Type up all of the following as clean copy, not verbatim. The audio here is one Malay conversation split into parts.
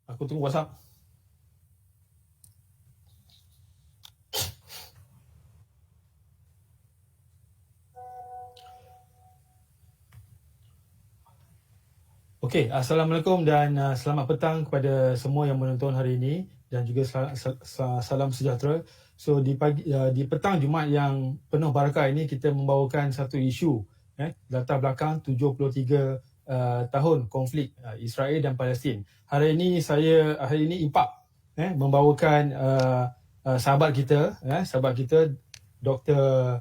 Aku tunggu WhatsApp. Okey, Assalamualaikum dan selamat petang kepada semua yang menonton hari ini dan juga salam sejahtera. So di petang Jumaat yang penuh barakah ini kita membawakan satu isu latar belakang 73 tahun konflik Israel dan Palestin. Hari ini Impak membawakan sahabat kita Dr.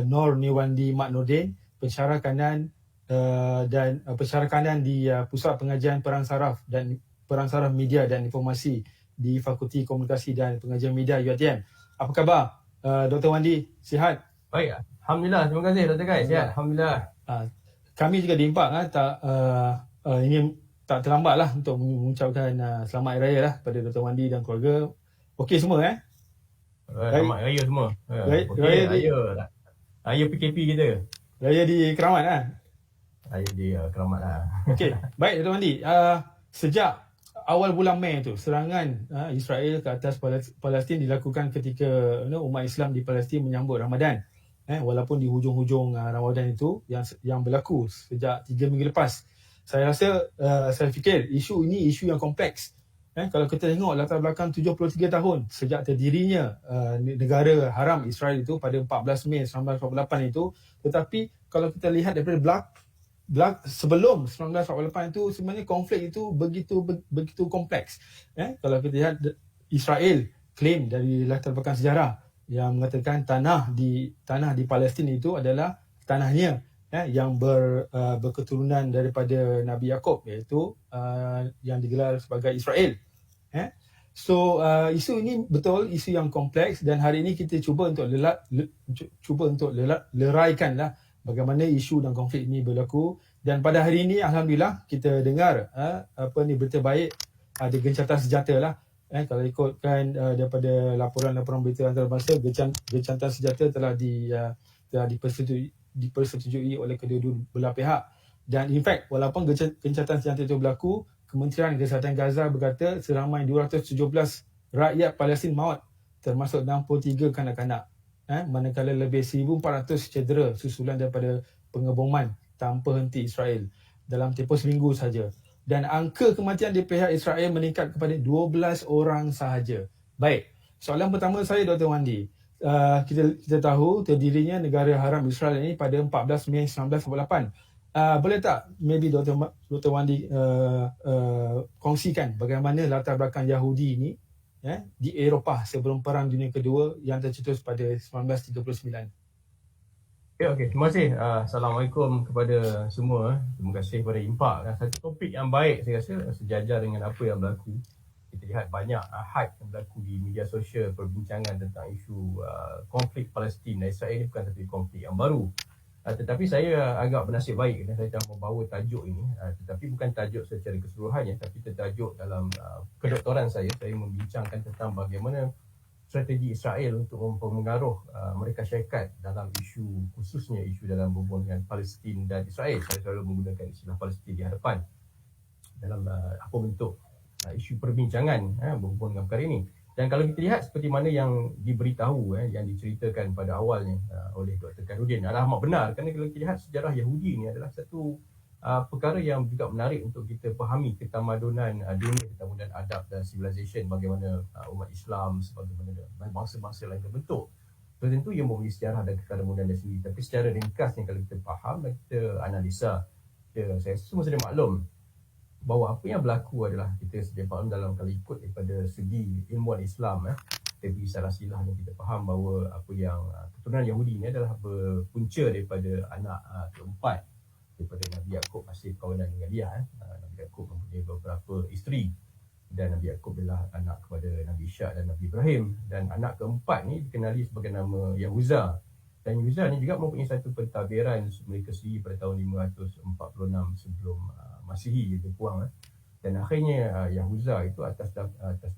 Nor Niwandi Mat Nordin, pensyarah kanan dan pensyarah kanan di Pusat Pengajian Perang Saraf Media dan Informasi di Fakulti Komunikasi dan Pengajian Media UiTM. Apa khabar Dr. Wandi? Sihat? Baik, alhamdulillah. Terima kasih Dr. Kai. Sihat, alhamdulillah. Kami juga di Impak ini tak terlambatlah untuk mengucapkan selamat hari raya lah kepada Dr. Wandi dan keluarga. Okey semua Selamat raya semua. Raya PKP kita. Raya di Keramat Raya di Keramat lah. Okey, baik Dr. Wandi. Sejak awal bulan Mei tu, serangan Israel ke atas Palestin dilakukan ketika umat Islam di Palestin menyambut Ramadan. Walaupun di hujung-hujung Ramadan itu yang berlaku sejak 3 minggu lepas. Saya fikir isu ini isu yang kompleks. Kalau kita tengok latar belakang 73 tahun sejak terdirinya negara haram Israel itu pada 14 Mei 1948 itu, tetapi kalau kita lihat daripada sebelum 1948 itu sebenarnya konflik itu begitu kompleks. Kalau kita lihat Israel claim dari latar belakang sejarah yang mengatakan tanah di Palestin itu adalah tanahnya yang berketurunan daripada Nabi Yaqub, iaitu yang digelar sebagai Israel. So isu ini betul isu yang kompleks dan hari ini kita cuba untuk leraikanlah bagaimana isu dan konflik ini berlaku. Dan pada hari ini alhamdulillah kita dengar berita baik, ada gencatan senjata lah. Kalau ikutkan daripada laporan berita antarabangsa, gencatan senjata telah dipersetujui oleh kedua-dua belah pihak. Dan in fact walaupun gencatan senjata itu berlaku, Kementerian Kesihatan Gaza berkata seramai 217 rakyat Palestin maut, termasuk 63 kanak-kanak. Manakala lebih 1,400 cedera susulan daripada pengeboman tanpa henti Israel dalam tempoh seminggu sahaja. Dan angka kematian di pihak Israel meningkat kepada 12 orang sahaja. Baik, soalan pertama saya Dr. Wandi. Kita tahu terdirinya negara haram Israel ini pada 14 Mei 1948. Boleh tak maybe Dr. Wandi kongsikan bagaimana latar belakang Yahudi ini di Eropah sebelum Perang Dunia Kedua yang tercetus pada 1939. Okey, terima kasih. Assalamualaikum kepada semua. Terima kasih kepada Impak. Satu topik yang baik saya rasa sejajar dengan apa yang berlaku. Kita lihat banyak hype yang berlaku di media sosial, perbincangan tentang isu konflik Palestin dan Israel ini bukan satu konflik yang baru. Tetapi saya agak bernasib baik kerana saya telah membawa tajuk ini, tetapi bukan tajuk secara keseluruhannya, tapi tajuk dalam kedoktoran saya membincangkan tentang bagaimana strategi Israel untuk mempengaruh Amerika Syarikat dalam isu, khususnya isu dalam hubungan Palestin dan Israel. Saya selalu menggunakan istilah Palestin di hadapan dalam apa bentuk isu perbincangan berhubung dengan perkara ini. Dan kalau kita lihat seperti mana yang diberitahu, yang diceritakan pada awalnya oleh Dr. Khairuddin adalah amat benar. Kerana kalau kita lihat sejarah Yahudi ini adalah satu perkara yang juga menarik untuk kita fahami ketamadunan dunia, ketamadunan adab dan civilization, bagaimana umat Islam sebagaimana bangsa-bangsa lain terbentuk. So, tentu ia memberi sejarah dan ketamadunan dia sendiri. Tapi secara ringkasnya kalau kita faham dan kita analisa, saya semua sudah maklum bahawa apa yang berlaku adalah kita sedia faham dalam kalau ikut daripada segi ilmuan Islam, tapi salah silahnya kita faham bahawa apa yang keturunan Yahudi ini adalah berpunca daripada anak keempat daripada Nabi Yaqub hasil kawanan dengan dia. Nabi Yaqub mempunyai beberapa isteri dan Nabi Yaqub adalah anak kepada Nabi Ishak dan Nabi Ibrahim, dan anak keempat ni dikenali sebagai nama Yahuza. Dan Yahuza ni juga mempunyai satu pentadbiran mereka sendiri pada tahun 546 sebelum Masihi lebih kurang. Dan akhirnya Yahuza itu atas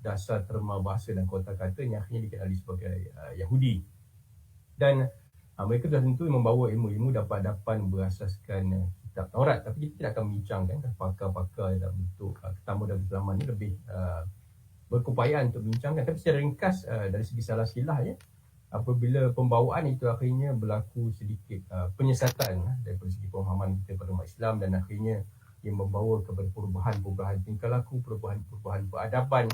dasar terma bahasa dan kotak kata yang akhirnya dikenali sebagai Yahudi. Dan Mereka dah tentu membawa ilmu-ilmu dapat berasaskan kitab Taurat, tapi kita tidak akan membincangkan pakar-pakar dalam bentuk Ketamu dan Keislaman ni lebih berkeupayaan untuk bincangkan. Tapi secara ringkas dari segi salah silah ya, apabila pembawaan itu akhirnya berlaku sedikit penyesatan daripada segi pemahaman kita pada umat Islam, dan akhirnya yang membawa kepada perubahan-perubahan tingkah laku, perubahan-perubahan peradaban,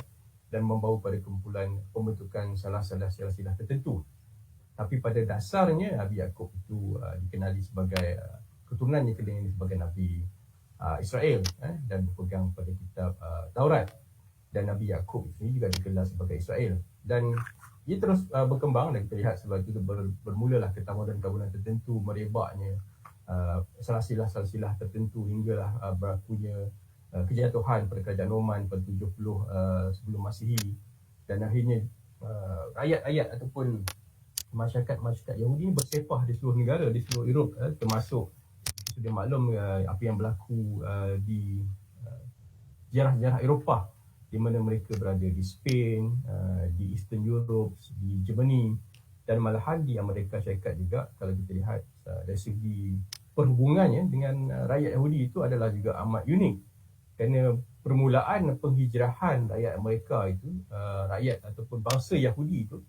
dan membawa pada kumpulan pembentukan salah-salah silah tertentu. Tapi pada dasarnya Nabi Yaqub itu dikenali sebagai keturunannya dikenali sebagai Nabi Israel dan berpegang pada kitab Taurat. Dan Nabi Yaqub ini juga digelar sebagai Israel. Dan ia terus berkembang, dan kita lihat sebab itu bermulalah ketamudan-ketamudan tertentu, merebaknya salah silah tertentu hinggalah berlakunya kejatuhan pada kerajaan Roman pada 70 sebelum Masihi. Dan akhirnya rakyat-rakyat ataupun masyarakat Yahudi ini bersepah di seluruh negara, di seluruh Eropah, termasuk sudah maklum apa yang berlaku di sejarah-sejarah Eropah, di mana mereka berada di Spain, di Eastern Europe, di Germany, dan malahan di Amerika Syarikat juga. Kalau kita lihat dari segi perhubungannya dengan rakyat Yahudi itu adalah juga amat unik, kerana permulaan penghijrahan rakyat Amerika itu, rakyat ataupun bangsa Yahudi itu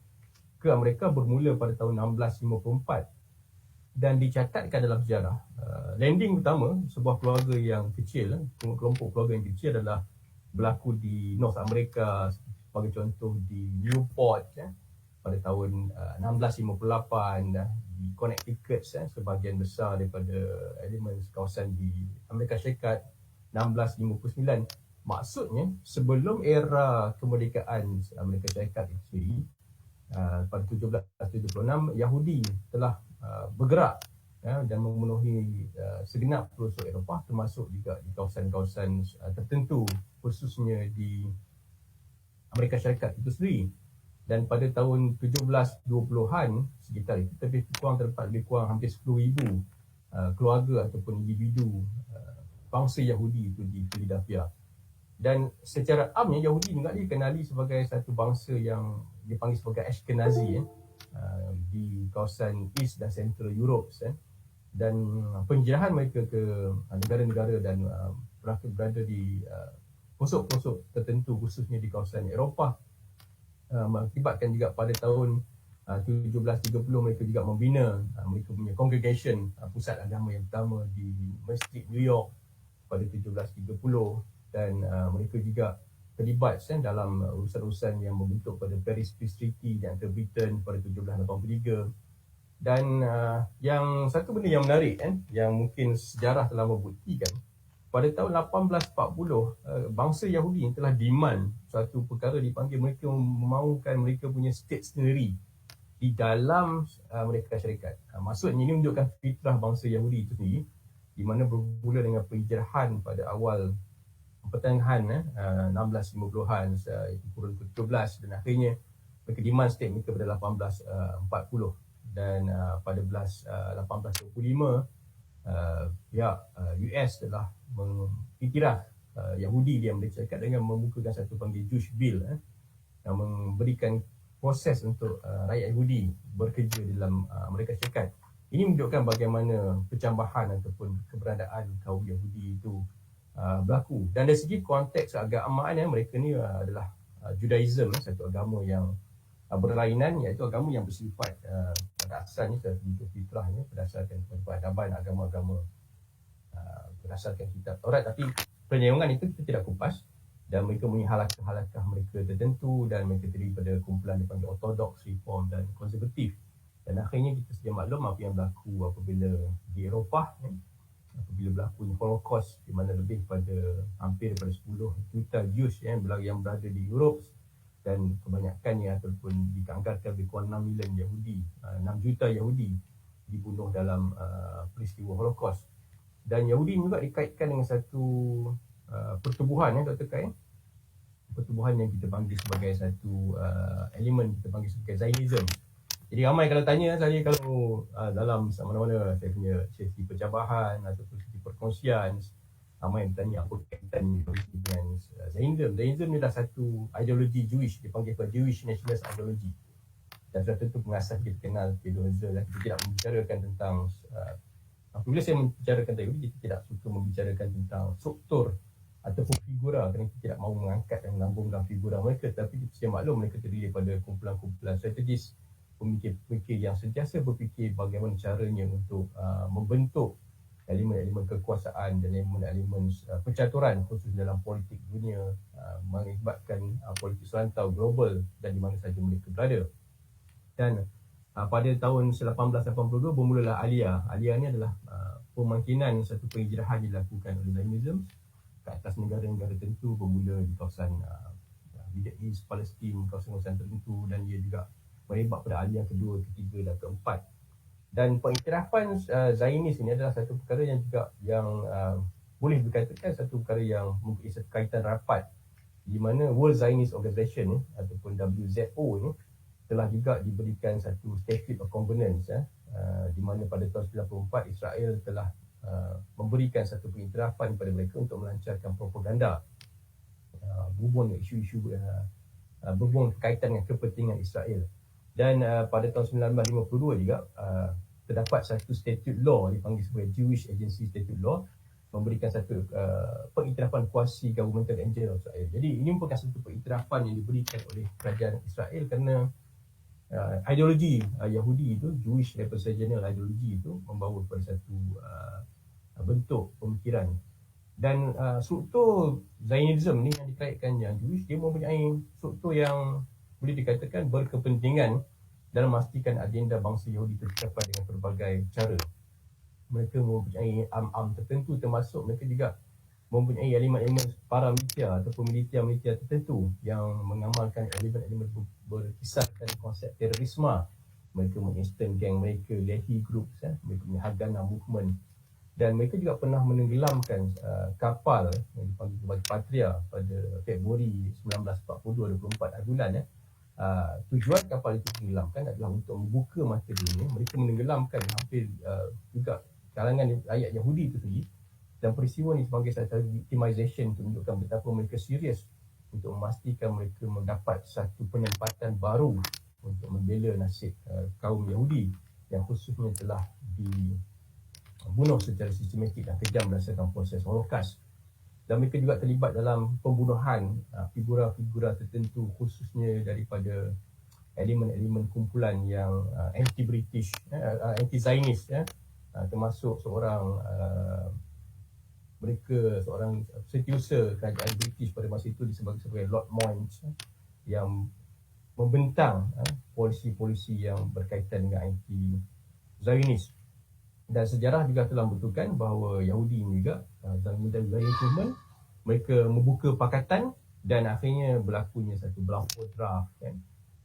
ke Amerika bermula pada tahun 1654, dan dicatatkan dalam sejarah landing pertama sebuah keluarga yang kecil, kelompok keluarga yang kecil adalah berlaku di North America, sebagai contoh di Newport pada tahun 1658, di Connecticut sebahagian besar daripada elemen kawasan di Amerika Syarikat 1659. Maksudnya sebelum era kemerdekaan Amerika Syarikat itu sendiri, pada 1776 Yahudi telah bergerak dan memenuhi segenap pelosok Eropah, termasuk juga di kawasan-kawasan tertentu, khususnya di Amerika Syarikat itu sendiri. Dan pada tahun 1720-an sekitar itu, lebih kurang hampir 10,000 keluarga ataupun individu bangsa Yahudi itu di Philadelphia. Dan secara amnya Yahudi juga dikenali sebagai satu bangsa yang dipanggil sebagai Ashkenazi di kawasan East dan Central Europe, dan penjarahan mereka ke negara-negara dan berada di pelosok-pelosok tertentu, khususnya di kawasan Eropah, mengakibatkan juga pada tahun 1730 mereka juga membina mereka punya congregation, pusat agama yang pertama di Masjid New York pada 1730, dan mereka juga terlibat dalam urusan-urusan yang membentuk pada Paris Peace Treaty di antara Britain pada 1783. Dan yang satu benda yang menarik yang mungkin sejarah telah membuktikan, pada tahun 1840 bangsa Yahudi yang telah demand suatu perkara dipanggil mereka memaukan mereka punya state sendiri di dalam Amerika Syarikat. Maksudnya ini menunjukkan fitrah bangsa Yahudi itu sendiri, di mana bermula dengan penjarahan pada awal pertengahan 1650-an, itu kurun ke-17, dan akhirnya mereka demand state mereka pada 1840. Dan pada 1825 pihak US telah mengiktiraf Yahudi di Amerika Syarikat dengan membukakan satu panggil Jewish Bill yang memberikan proses untuk rakyat Yahudi bekerja dalam Amerika Syarikat. Ini menunjukkan bagaimana pencambahan ataupun keberadaan kaum Yahudi itu berlaku. Dan dari segi konteks keagamaan mereka ni adalah Judaism, satu agama yang berlainan, iaitu agama yang bersifat pada asalnya satu fitrahnya berdasarkan peradaban agama-agama berdasarkan kitab Taurat. Tapi penyayungan itu kita tidak kupas, dan mereka punya halakah-halakah mereka tertentu, dan mereka terdiri pada kumpulan dipanggil Orthodox, Reform dan Konservatif. Dan akhirnya kita sedia maklum apa yang berlaku apabila di Eropah, apabila berlaku Holocaust, di mana lebih pada hampir daripada 10 juta Jews yang berada di Europe, dan kebanyakannya ataupun dianggarkan lebih kurang 6 milion Yahudi, 6 juta Yahudi dibunuh dalam peristiwa Holocaust. Dan Yahudi juga dikaitkan dengan satu pertubuhan Dr. Kai, pertubuhan yang kita panggil sebagai satu elemen kita panggil sebagai Zionism. Jadi ramai kalau tanya saya, kalau dalam mana-mana saya punya sesi percabahan ataupun sesi perkongsian, ramai yang bertanya apa kaitan dengan Zionism. Zionism ni adalah satu ideologi Jewish, dipanggil Jewish Nationalist Ideology. dan sudah tentu pengasas kita kenal Theodor Herzl, dan kita tidak membicarakan tentang apabila saya membicarakan tentang Yahudi, kita tidak suka membicarakan tentang struktur ataupun figura, kerana kita tidak mahu mengangkat dan melambungkan figura mereka, tapi kita sedia maklum mereka terdiri daripada kumpulan-kumpulan strategis, pemikir-pemikir yang sentiasa berfikir bagaimana caranya untuk membentuk elemen-elemen kekuasaan dan elemen-elemen percaturan khusus dalam politik dunia, mengibatkan politik serantau global dan di mana saja mereka berada. Dan pada tahun 1882 bermulalah Aliyah. Aliyah ini adalah pemangkinan satu penghijrahan dilakukan oleh Zionism ke atas negara-negara tertentu, bermula di kawasan Middle East, Palestin, kawasan-kawasan tertentu, dan ia juga merebak pada Aliyah kedua, ketiga dan keempat. Dan pengiktirafan Zionis ini adalah satu perkara yang juga boleh dikatakan satu perkara yang mempunyai satu kaitan rapat, di mana World Zionist Organization ataupun WZO ini telah juga diberikan satu Statute of Covenants, di mana pada tahun 1994 Israel telah memberikan satu pengiktirafan kepada mereka untuk melancarkan propaganda berhubung dengan isu-isu berhubung berkaitan dengan kepentingan Israel. Dan pada tahun 1952 juga terdapat satu statute law dipanggil sebagai Jewish Agency Statute Law, memberikan satu pengiktirafan kuasi governmental in general Israel. Jadi ini merupakan satu pengiktirafan yang diberikan oleh kerajaan Israel kerana ideologi Yahudi itu, Jewish Representational ideologi itu membawa kepada satu bentuk pemikiran. Dan struktur Zionism ni yang dikaitkan yang Jewish, dia mempunyai struktur yang boleh dikatakan berkepentingan dalam memastikan agenda bangsa Yahudi tercapai dengan pelbagai cara. Mereka mempunyai am-am tertentu, termasuk mereka juga mempunyai elemen-elemen paramiliter ataupun militer tertentu yang mengamalkan elemen-elemen berkisarkan konsep terorisme. Mereka mempunyai Eastern Gang mereka, Lehi Groups, mereka punya Haganah Movement, dan mereka juga pernah menenggelamkan kapal yang dipanggil sebagai Patria pada Februari 1942, 24 bulan. Tujuan kapal itu tenggelamkan adalah untuk membuka mata dunia. Mereka menenggelamkan hampir juga kalangan rakyat Yahudi itu sendiri, dan peristiwa ini sebagai satu victimization untuk menunjukkan betapa mereka serius untuk memastikan mereka mendapat satu penempatan baru untuk membela nasib kaum Yahudi yang khususnya telah dibunuh secara sistematik dan kejam berdasarkan proses Holocaust. Dan mereka juga terlibat dalam pembunuhan figura-figura tertentu, khususnya daripada elemen-elemen kumpulan yang anti-British, anti-Zionist, termasuk seorang setiausaha kerajaan British pada masa itu disebut sebagai Lord Moynes, yang membentang polisi-polisi yang berkaitan dengan anti-Zionist. Dan sejarah juga telah membuktikan bahawa Yahudi ini juga dalam Zionist movement, mereka membuka pakatan dan akhirnya berlakunya satu Balfour Draft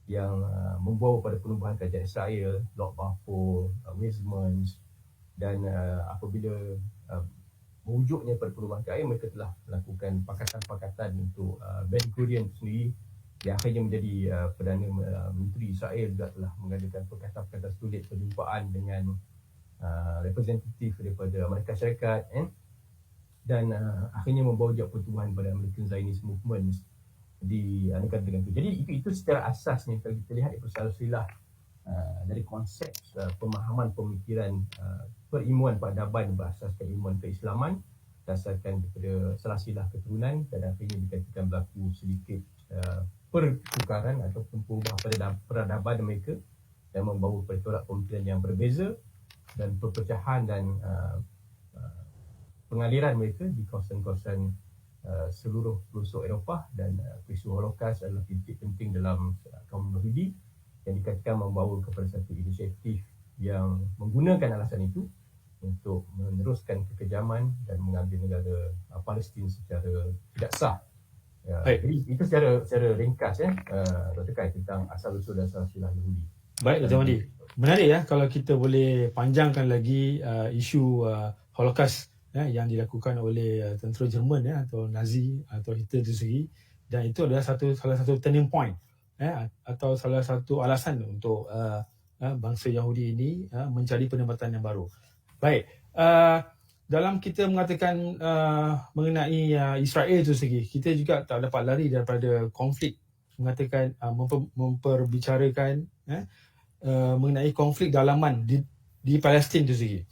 yang membawa pada penubuhan kerajaan Israel, Lord Balfour, Weizmann, dan apabila mewujudnya pada penubuhan kerajaan, mereka telah melakukan pakatan-pakatan untuk Ben Gurion sendiri, yang akhirnya menjadi Perdana Menteri Israel, juga telah mengadakan perkataan-perkataan sulit perjumpaan dengan representatif daripada Amerika Syarikat, dan akhirnya membawa juga pertumbuhan pada American Zionist Movement di negara-negara itu. Jadi itu secara asasnya kalau kita lihat daripada silsilah dari konsep pemahaman pemikiran perilmuan peradaban berasaskan ilmuan keislaman, berdasarkan daripada silsilah keturunan, dan akhirnya dikatakan berlaku sedikit pertukaran ataupun perubahan peradaban mereka yang membawa pada corak pemikiran yang berbeza dan perpecahan dan pengaliran mereka di kawasan-kawasan seluruh pelosok Eropah. Dan peristiwa Holocaust adalah titik penting dalam kaum Yahudi yang dikatakan membawa kepada satu inisiatif yang menggunakan alasan itu untuk meneruskan kekejaman dan mengambil negara Palestin secara tidak sah. Jadi itu secara ringkas Dr. Kai tentang asal-usul dan asal-usulah Yahudi. Baik, Dr. Mandi. Menarik kalau kita boleh panjangkan lagi isu Holocaust yang dilakukan oleh tentera Jerman atau Nazi atau Hitler itu sendiri, dan itu adalah salah satu turning point atau salah satu alasan untuk bangsa Yahudi ini mencari penempatan yang baru. Baik, dalam kita mengatakan mengenai Israel itu sendiri, kita juga tak dapat lari daripada konflik mengatakan memperbicarakan mengenai konflik dalaman di Palestin itu sendiri.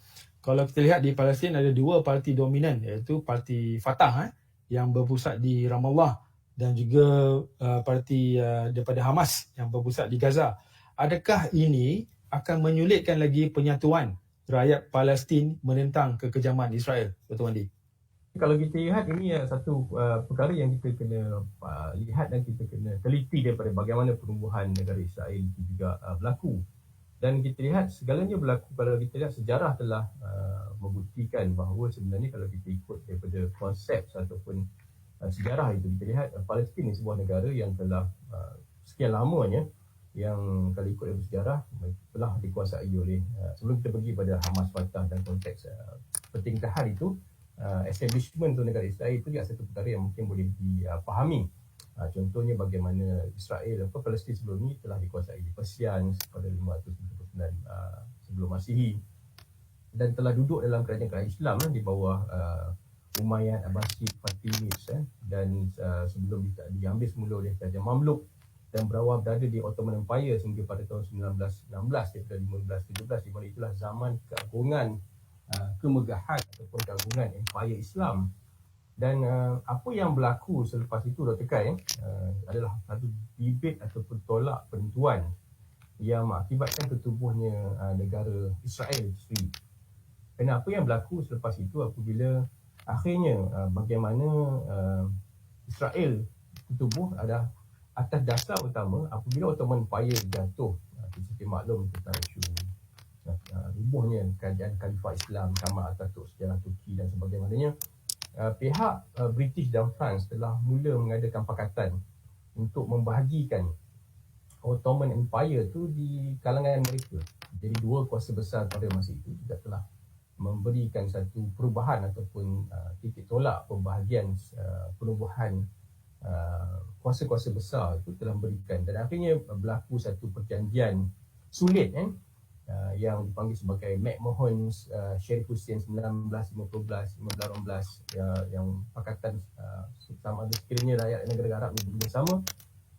Kalau kita lihat di Palestin ada dua parti dominan, iaitu parti Fatah yang berpusat di Ramallah dan juga parti daripada Hamas yang berpusat di Gaza. Adakah ini akan menyulitkan lagi penyatuan rakyat Palestin menentang kekejaman Israel, Dr. Wandi? Kalau kita lihat, ini satu perkara yang kita kena lihat dan kita kena teliti daripada bagaimana pertumbuhan negara Israel itu juga berlaku. Dan kita lihat segalanya berlaku, kalau kita lihat sejarah telah membuktikan bahawa sebenarnya kalau kita ikut daripada konsep ataupun sejarah itu, kita lihat Palestin ni sebuah negara yang telah sekian lamanya, yang kalau ikut daripada sejarah telah dikuasai oleh, sebelum kita pergi pada Hamas, Fatah dan konteks pertingkahan itu, establishment untuk negara Israel itu juga satu perkara yang mungkin boleh dipahami. Contohnya bagaimana Israel, Palestin sebelum ini telah dikuasai di Persian pada 539 sebelum Masihi, dan telah duduk dalam kerajaan Islam di bawah Umayyad, Abbasid, Fatimid, dan sebelum diambil semula oleh kerajaan Mamluk dan berawal berada di Ottoman Empire sehingga pada tahun 1916 daripada 1517, di mana itulah zaman keagungan kemegahan ataupun keagungan Empire Islam. Dan apa yang berlaku selepas itu, Dr. Kai, adalah satu debate ataupun tolak penentuan yang mengakibatkan tertubuhnya negara Israel sendiri. Dan apa yang berlaku selepas itu apabila akhirnya bagaimana Israel tertubuh adalah atas dasar utama apabila Ottoman Empire jatuh. Kita maklum tentang isu rubuhnya kerajaan Khalifah Islam, Kamal Atatürk, sejarah Turki dan sebagainya. Pihak British dan France telah mula mengadakan pakatan untuk membahagikan Ottoman Empire tu di kalangan mereka. Jadi dua kuasa besar pada masa itu juga telah memberikan satu perubahan ataupun titik tolak pembahagian perubahan kuasa-kuasa besar itu telah memberikan, dan akhirnya berlaku satu perjanjian sulit yang dipanggil sebagai McMahon's Sharif Hussein 1915-1918 yang pakatan sama ada sekiranya rakyat negara Arab ini bersama,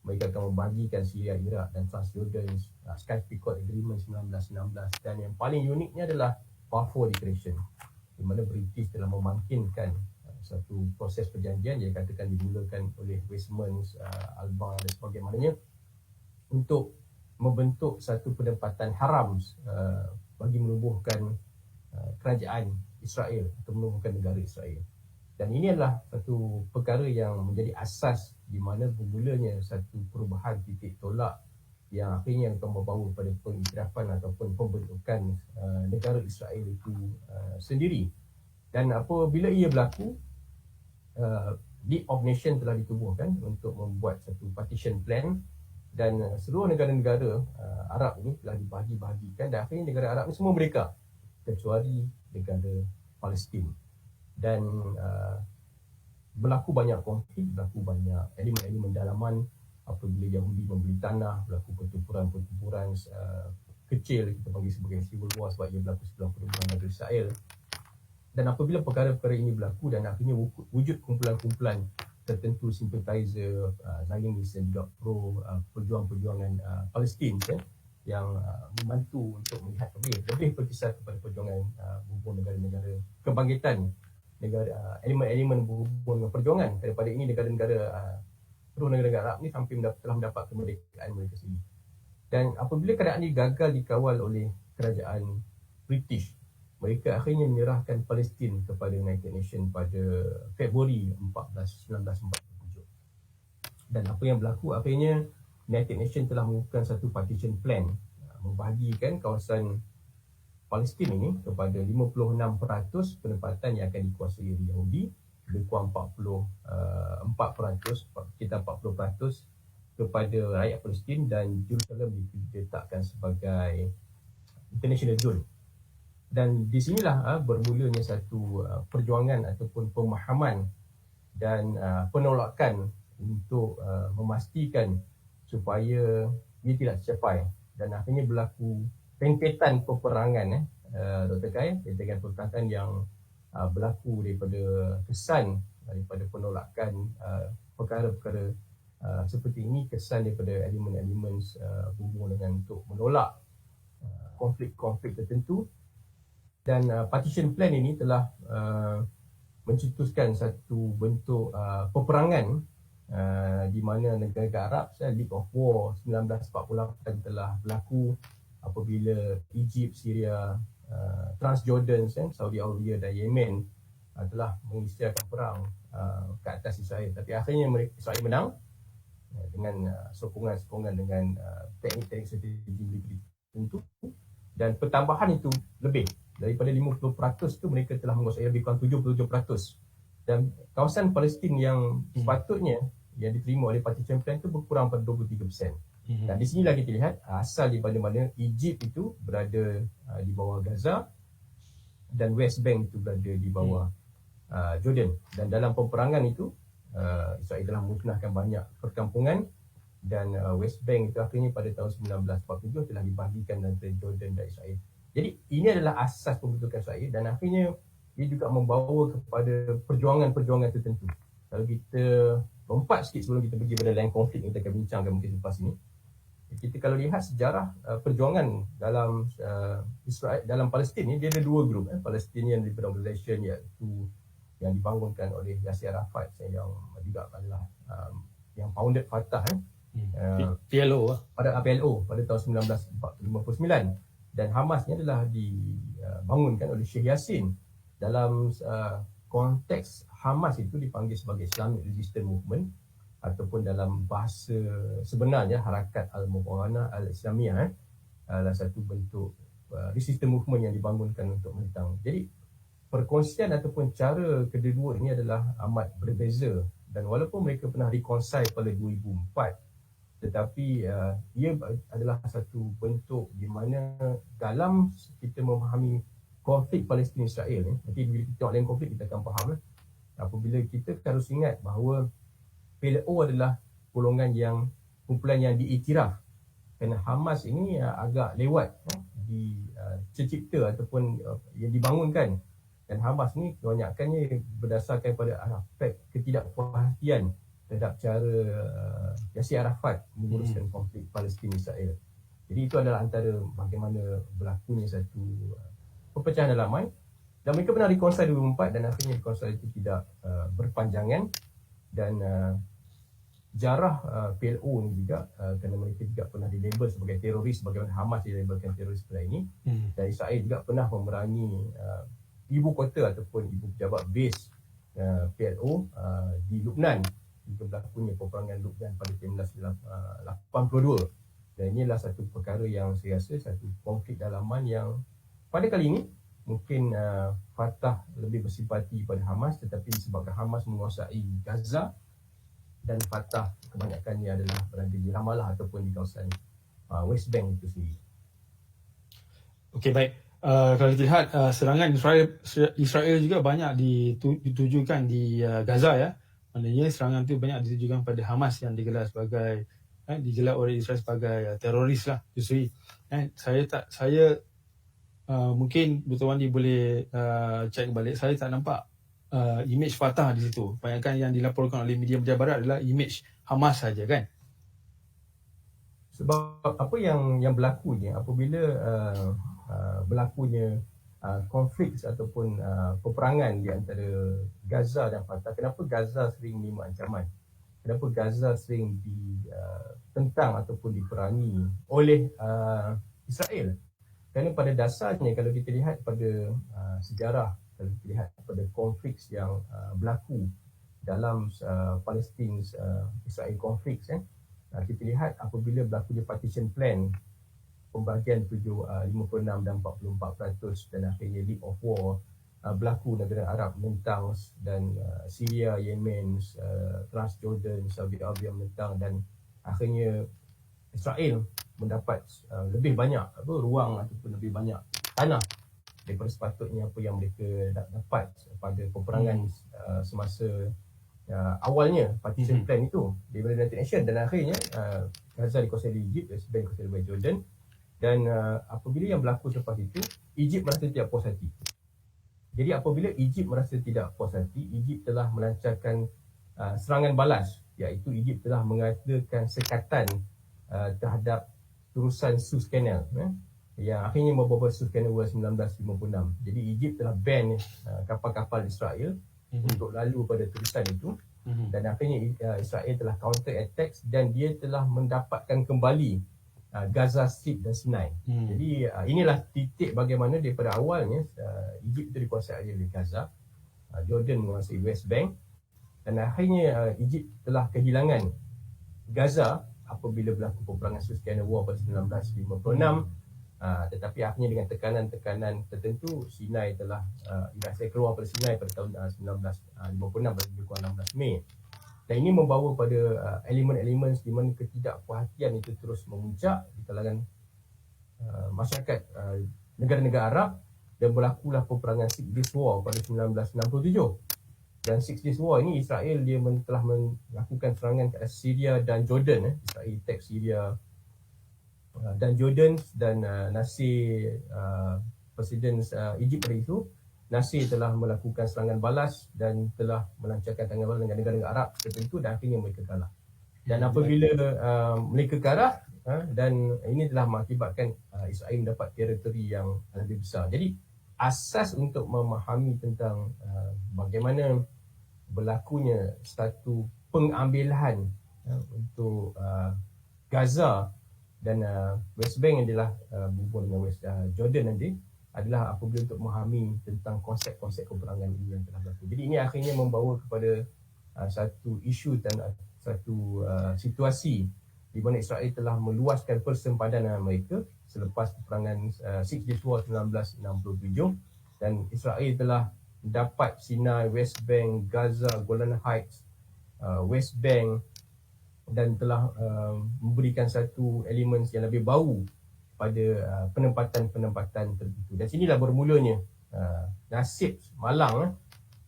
mereka akan membagikan Syria, Iraq dan Transjordan, Sykes-Picot Agreement 1916, dan yang paling uniknya adalah Balfour Declaration, di mana British telah memangkinkan satu proses perjanjian yang dikatakan dimulakan oleh Westminster, Alba dan sebagainya untuk membentuk satu penempatan haram bagi menubuhkan kerajaan Israel atau menubuhkan negara Israel. Dan ini adalah satu perkara yang menjadi asas di mana bermulanya satu perubahan titik tolak yang akhirnya akan membawa pada pengiktirafan ataupun pembentukan negara Israel itu sendiri. Dan apabila ia berlaku, League of Nations telah ditubuhkan untuk membuat satu partition plan, dan seluruh negara-negara Arab ini telah dibahagi-bahagikan, dan akhirnya negara Arab ini semua merdeka kecuali negara Palestin. Dan berlaku banyak konflik, berlaku banyak elemen-elemen dalaman apabila Yahudi membeli tanah, berlaku pertempuran-pertempuran kecil, kita panggil sebagai civil war sebab ia berlaku sebelum pertempuran negara Israel. Dan apabila perkara-perkara ini berlaku dan akhirnya wujud kumpulan-kumpulan tertentu sympathizer Zionis dan juga pro perjuangan Palestin yang membantu untuk melihat lebih berkisar kepada perjuangan berhubung negara-negara kebangkitan negara elemen-elemen berhubung dengan perjuangan daripada ini negara-negara pro negara Arab ni sampai telah mendapat kemerdekaan mereka sendiri. Dan apabila keadaan ini gagal dikawal oleh kerajaan British, mereka akhirnya menyerahkan Palestin kepada United Nations pada Februari 1947. Dan apa yang berlaku akhirnya, United Nations telah mengumumkan satu partition plan, membahagikan kawasan Palestin ini kepada 56% penempatan yang akan dikuasai oleh Yahudi, lebih kurang 4%, sekitar 40% kepada rakyat Palestin, dan Jerusalem diletakkan sebagai international zone. Dan di sinilah bermulanya satu perjuangan ataupun pemahaman dan penolakan untuk memastikan supaya ia tidak tercapai, dan akhirnya berlaku rentetan peperangan Dr. Kai, rentetan peperangan yang berlaku daripada kesan daripada penolakan perkara-perkara seperti ini kesan daripada elemen-elemen berhubung dengan untuk menolak konflik-konflik tertentu. Dan partition plan ini telah mencetuskan satu bentuk peperangan di mana negara Arab, League of War 1948 telah berlaku apabila Egypt, Syria, Transjordan, Saudi Arabia dan Yemen telah mengisytiharkan perang ke atas Israel. Tapi akhirnya Israel menang dengan sokongan-sokongan dengan teknik-teknik strategi tertentu, dan pertambahan itu lebih daripada 50% tu mereka telah menguasai lebih kurang 77%, dan kawasan Palestin yang sepatutnya yang diterima oleh partition plan itu berkurang pada 23%. Dan di sinilah kita lihat asal di mana Egypt itu berada di bawah Gaza dan West Bank itu berada di bawah Jordan. Dan dalam peperangan itu Israel telah musnahkan banyak perkampungan, dan West Bank itu akhirnya pada tahun 1947 telah dibahagikan antara Jordan dan Israel. Jadi ini adalah asas pembentukan Israel, dan akhirnya ia juga membawa kepada perjuangan-perjuangan tertentu. Kalau kita lompat sikit sebelum kita pergi pada lain konflik yang kita akan bincangkan mungkin selepas ini, kita kalau lihat sejarah perjuangan dalam Israel, dalam Palestin ni, dia ada dua grup, Palestinian Liberal Organization, iaitu yang dibangunkan oleh Yasser Arafat yang juga adalah yang founded Fatah, PLO pada PLO pada tahun 1959, dan Hamas ni adalah dibangunkan oleh Sheikh Yassin. Dalam konteks Hamas itu dipanggil sebagai Islamic Resistance Movement, ataupun dalam bahasa sebenarnya Harakat Al-Muqawanah Al-Islamiyah, adalah satu bentuk resistance movement yang dibangunkan untuk menentang. Jadi perkongsian ataupun cara kedua ini adalah amat berbeza, dan walaupun mereka pernah reconcile pada 2004, tetapi ia adalah satu bentuk di mana dalam kita memahami konflik Palestin Israel ni, nanti bila kita tengok lain konflik kita akan faham apabila kita harus ingat bahawa PLO adalah kumpulan yang diiktiraf, kerana Hamas ini agak lewat tercipta ataupun yang dibangunkan, dan Hamas ni kebanyakannya berdasarkan pada aspek ketidakpuasaan terhadap cara Yasser Arafat menguruskan konflik Palestin Israel. Jadi itu adalah antara bagaimana berlakunya satu perpecahan dalaman, dan mereka pernah reconcile 2004, dan akhirnya reconcile itu tidak berpanjangan, dan jarah PLO ni juga kerana mereka juga pernah dilabel sebagai teroris bagaimana Hamas dilabelkan teroris pada ini, dan Israel juga pernah memerangi ibu kota ataupun ibu pejabat base PLO di Lebanon, juga berlakunya peperangan Lebanon pada 1982, dan inilah satu perkara yang saya rasa satu konflik dalaman yang pada kali ini mungkin Fatah lebih bersimpati pada Hamas, tetapi sebabkan Hamas menguasai Gaza dan Fatah kebanyakannya adalah berada di Ramallah ataupun di kawasan West Bank itu sendiri. Okey, baik. Kalau kita lihat serangan Israel juga banyak ditujukan di Gaza, ya. Maknanya serangan itu banyak ditujukan pada Hamas yang digelar oleh Israel sebagai teroris lah. Justru saya mungkin Dr. Wandi boleh cek balik, saya tak nampak image Fatah di situ. Kebanyakan yang dilaporkan oleh media barat adalah image Hamas saja, kan? Sebab apa yang berlakunya apabila berlakunya konflik ataupun peperangan di antara Gaza dan Fatah. Kenapa Gaza sering menerima ancaman? Kenapa Gaza sering ditentang ataupun diperangi oleh Israel? Kerana pada dasarnya kalau kita lihat pada sejarah, kalau kita lihat pada konflik yang berlaku dalam Palestin Israel konflik, kita lihat apabila berlakunya partition plan, pembahagian 56 dan 44%, dan akhirnya League of War berlaku, negara Arab menentang, dan Syria, Yemen, Transjordan, Saudi Arabia menentang, dan akhirnya Israel mendapat lebih banyak ruang ataupun lebih banyak tanah daripada sepatutnya apa yang mereka dapat pada peperangan semasa awalnya partition plan itu daripada United Nations, dan akhirnya Gaza dikuasai oleh Egypt, West Bank dikuasai oleh Jordan, dan apabila yang berlaku selepas itu, Egypt merasa tidak puas hati. Jadi apabila Egypt merasa tidak puas hati, Egypt telah melancarkan serangan balas iaitu Egypt telah mengadakan sekatan terhadap terusan Suez Canal yang akhirnya membawa Suez Canal 1956. Jadi Egypt telah ban kapal-kapal Israel untuk lalu pada terusan itu, dan akhirnya Israel telah counter attack dan dia telah mendapatkan kembali Gaza Strip dan Sinai. Jadi inilah titik bagaimana daripada awalnya Egypt itu dikuasai oleh Gaza, Jordan menguasai West Bank, dan akhirnya Egypt telah kehilangan Gaza apabila berlaku peperangan Suez Canal War pada 1956. Tetapi akhirnya dengan tekanan-tekanan tertentu, Sinai telah Israel keluar pada Sinai pada tahun 1956 pada lebih kurang 16 Mei. Dan ini membawa pada elemen-elemen di mana ketidakpuhatian itu terus memuncak di kalangan masyarakat negara-negara Arab, dan berlakulah peperangan Six Days War pada 1967. Dan Six Days War ini Israel dia telah melakukan serangan ke Syria dan Jordan. Israel attack Syria dan Jordan, dan Nasir Presiden Egypt pada itu, Nasir telah melakukan serangan balas dan telah melancarkan serangan balas dengan negara-negara Arab tertentu, dan akhirnya mereka kalah. Dan apabila mereka kalah, dan ini telah mengakibatkan Israel mendapat teritori yang lebih besar. Jadi asas untuk memahami tentang bagaimana berlakunya satu pengambilan untuk Gaza dan West Bank yang adalah berhubung dengan West Jordan nanti, adalah apabila untuk memahami tentang konsep-konsep peperangan ini yang telah berlaku. Jadi ini akhirnya membawa kepada satu isu dan satu situasi di mana Israel telah meluaskan persempadan mereka selepas peperangan Six Days War 1967, dan Israel telah dapat Sinai, West Bank, Gaza, Golan Heights, West Bank, dan telah memberikan satu elemen yang lebih bau pada penempatan-penempatan tertentu. Dan sinilah bermulanya nasib malang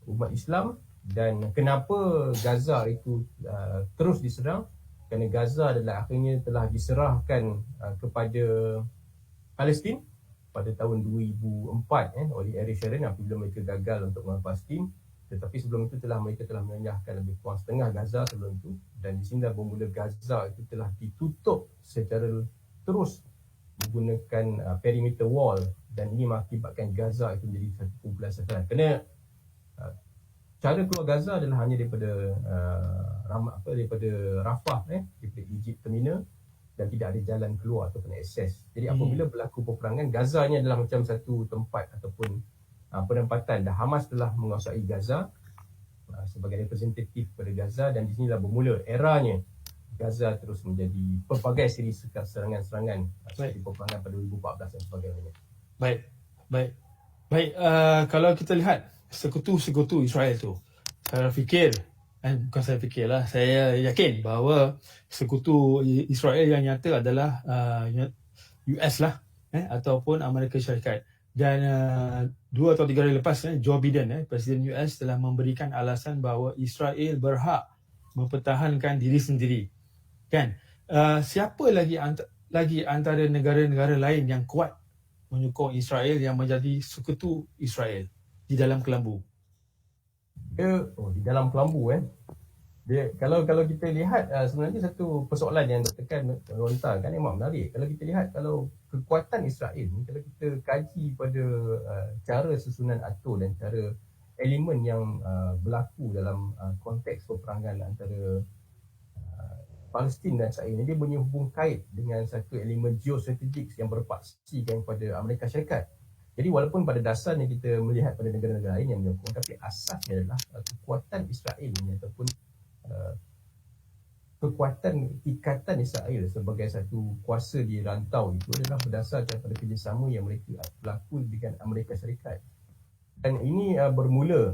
umat Islam, dan kenapa Gaza itu terus diserang, kerana Gaza adalah akhirnya telah diserahkan kepada Palestin pada tahun 2004 oleh Ariel Sharon apabila mereka gagal untuk mengambil Palestin. Tetapi sebelum itu mereka telah menyerahkan lebih kurang setengah Gaza sebelum itu, dan di sini bermula Gaza itu telah ditutup secara terus menggunakan perimeter wall, dan ini mengakibatkan Gaza itu menjadi satu kumpulan sasaran. Kerana cara keluar Gaza adalah hanya daripada Rafah, daripada Egypt terminal, dan tidak ada jalan keluar ataupun akses. Jadi apabila berlaku peperangan, Gaza ni adalah macam satu tempat ataupun penempatan, dan Hamas telah menguasai Gaza sebagai representatif pada Gaza, dan di sinilah bermula eranya Gaza terus menjadi pelbagai siri serangan-serangan seperti peperangan pada 2014 dan sebagainya. Baik. Kalau kita lihat sekutu-sekutu Israel tu, saya yakin bahawa sekutu Israel yang nyata adalah US lah, ataupun Amerika Syarikat. Dan 2 atau 3 hari lepas, Joe Biden, Presiden US, telah memberikan alasan bahawa Israel berhak mempertahankan diri sendiri. Kan? Siapa lagi antara negara-negara lain yang kuat menyokong Israel, yang menjadi sekutu Israel di dalam kelambu? Di dalam kelambu kalau kita lihat sebenarnya satu persoalan yang tekan lontarkan memang menarik. Kalau kita lihat, kalau kekuatan Israel ni, kalau kita kaji pada cara susunan atur dan cara elemen yang berlaku dalam konteks peperangan antara Palestin dan Israel ni, dia punya hubung kait dengan satu elemen geostrategik yang berpaksikan kepada Amerika Syarikat. Jadi walaupun pada dasarnya kita melihat pada negara-negara lain yang menyokong, tapi asasnya adalah kekuatan Israel ini ataupun kekuatan ikatan Israel sebagai satu kuasa di rantau itu adalah berdasarkan pada kerjasama yang mereka berlaku dengan Amerika Syarikat. Dan ini bermula,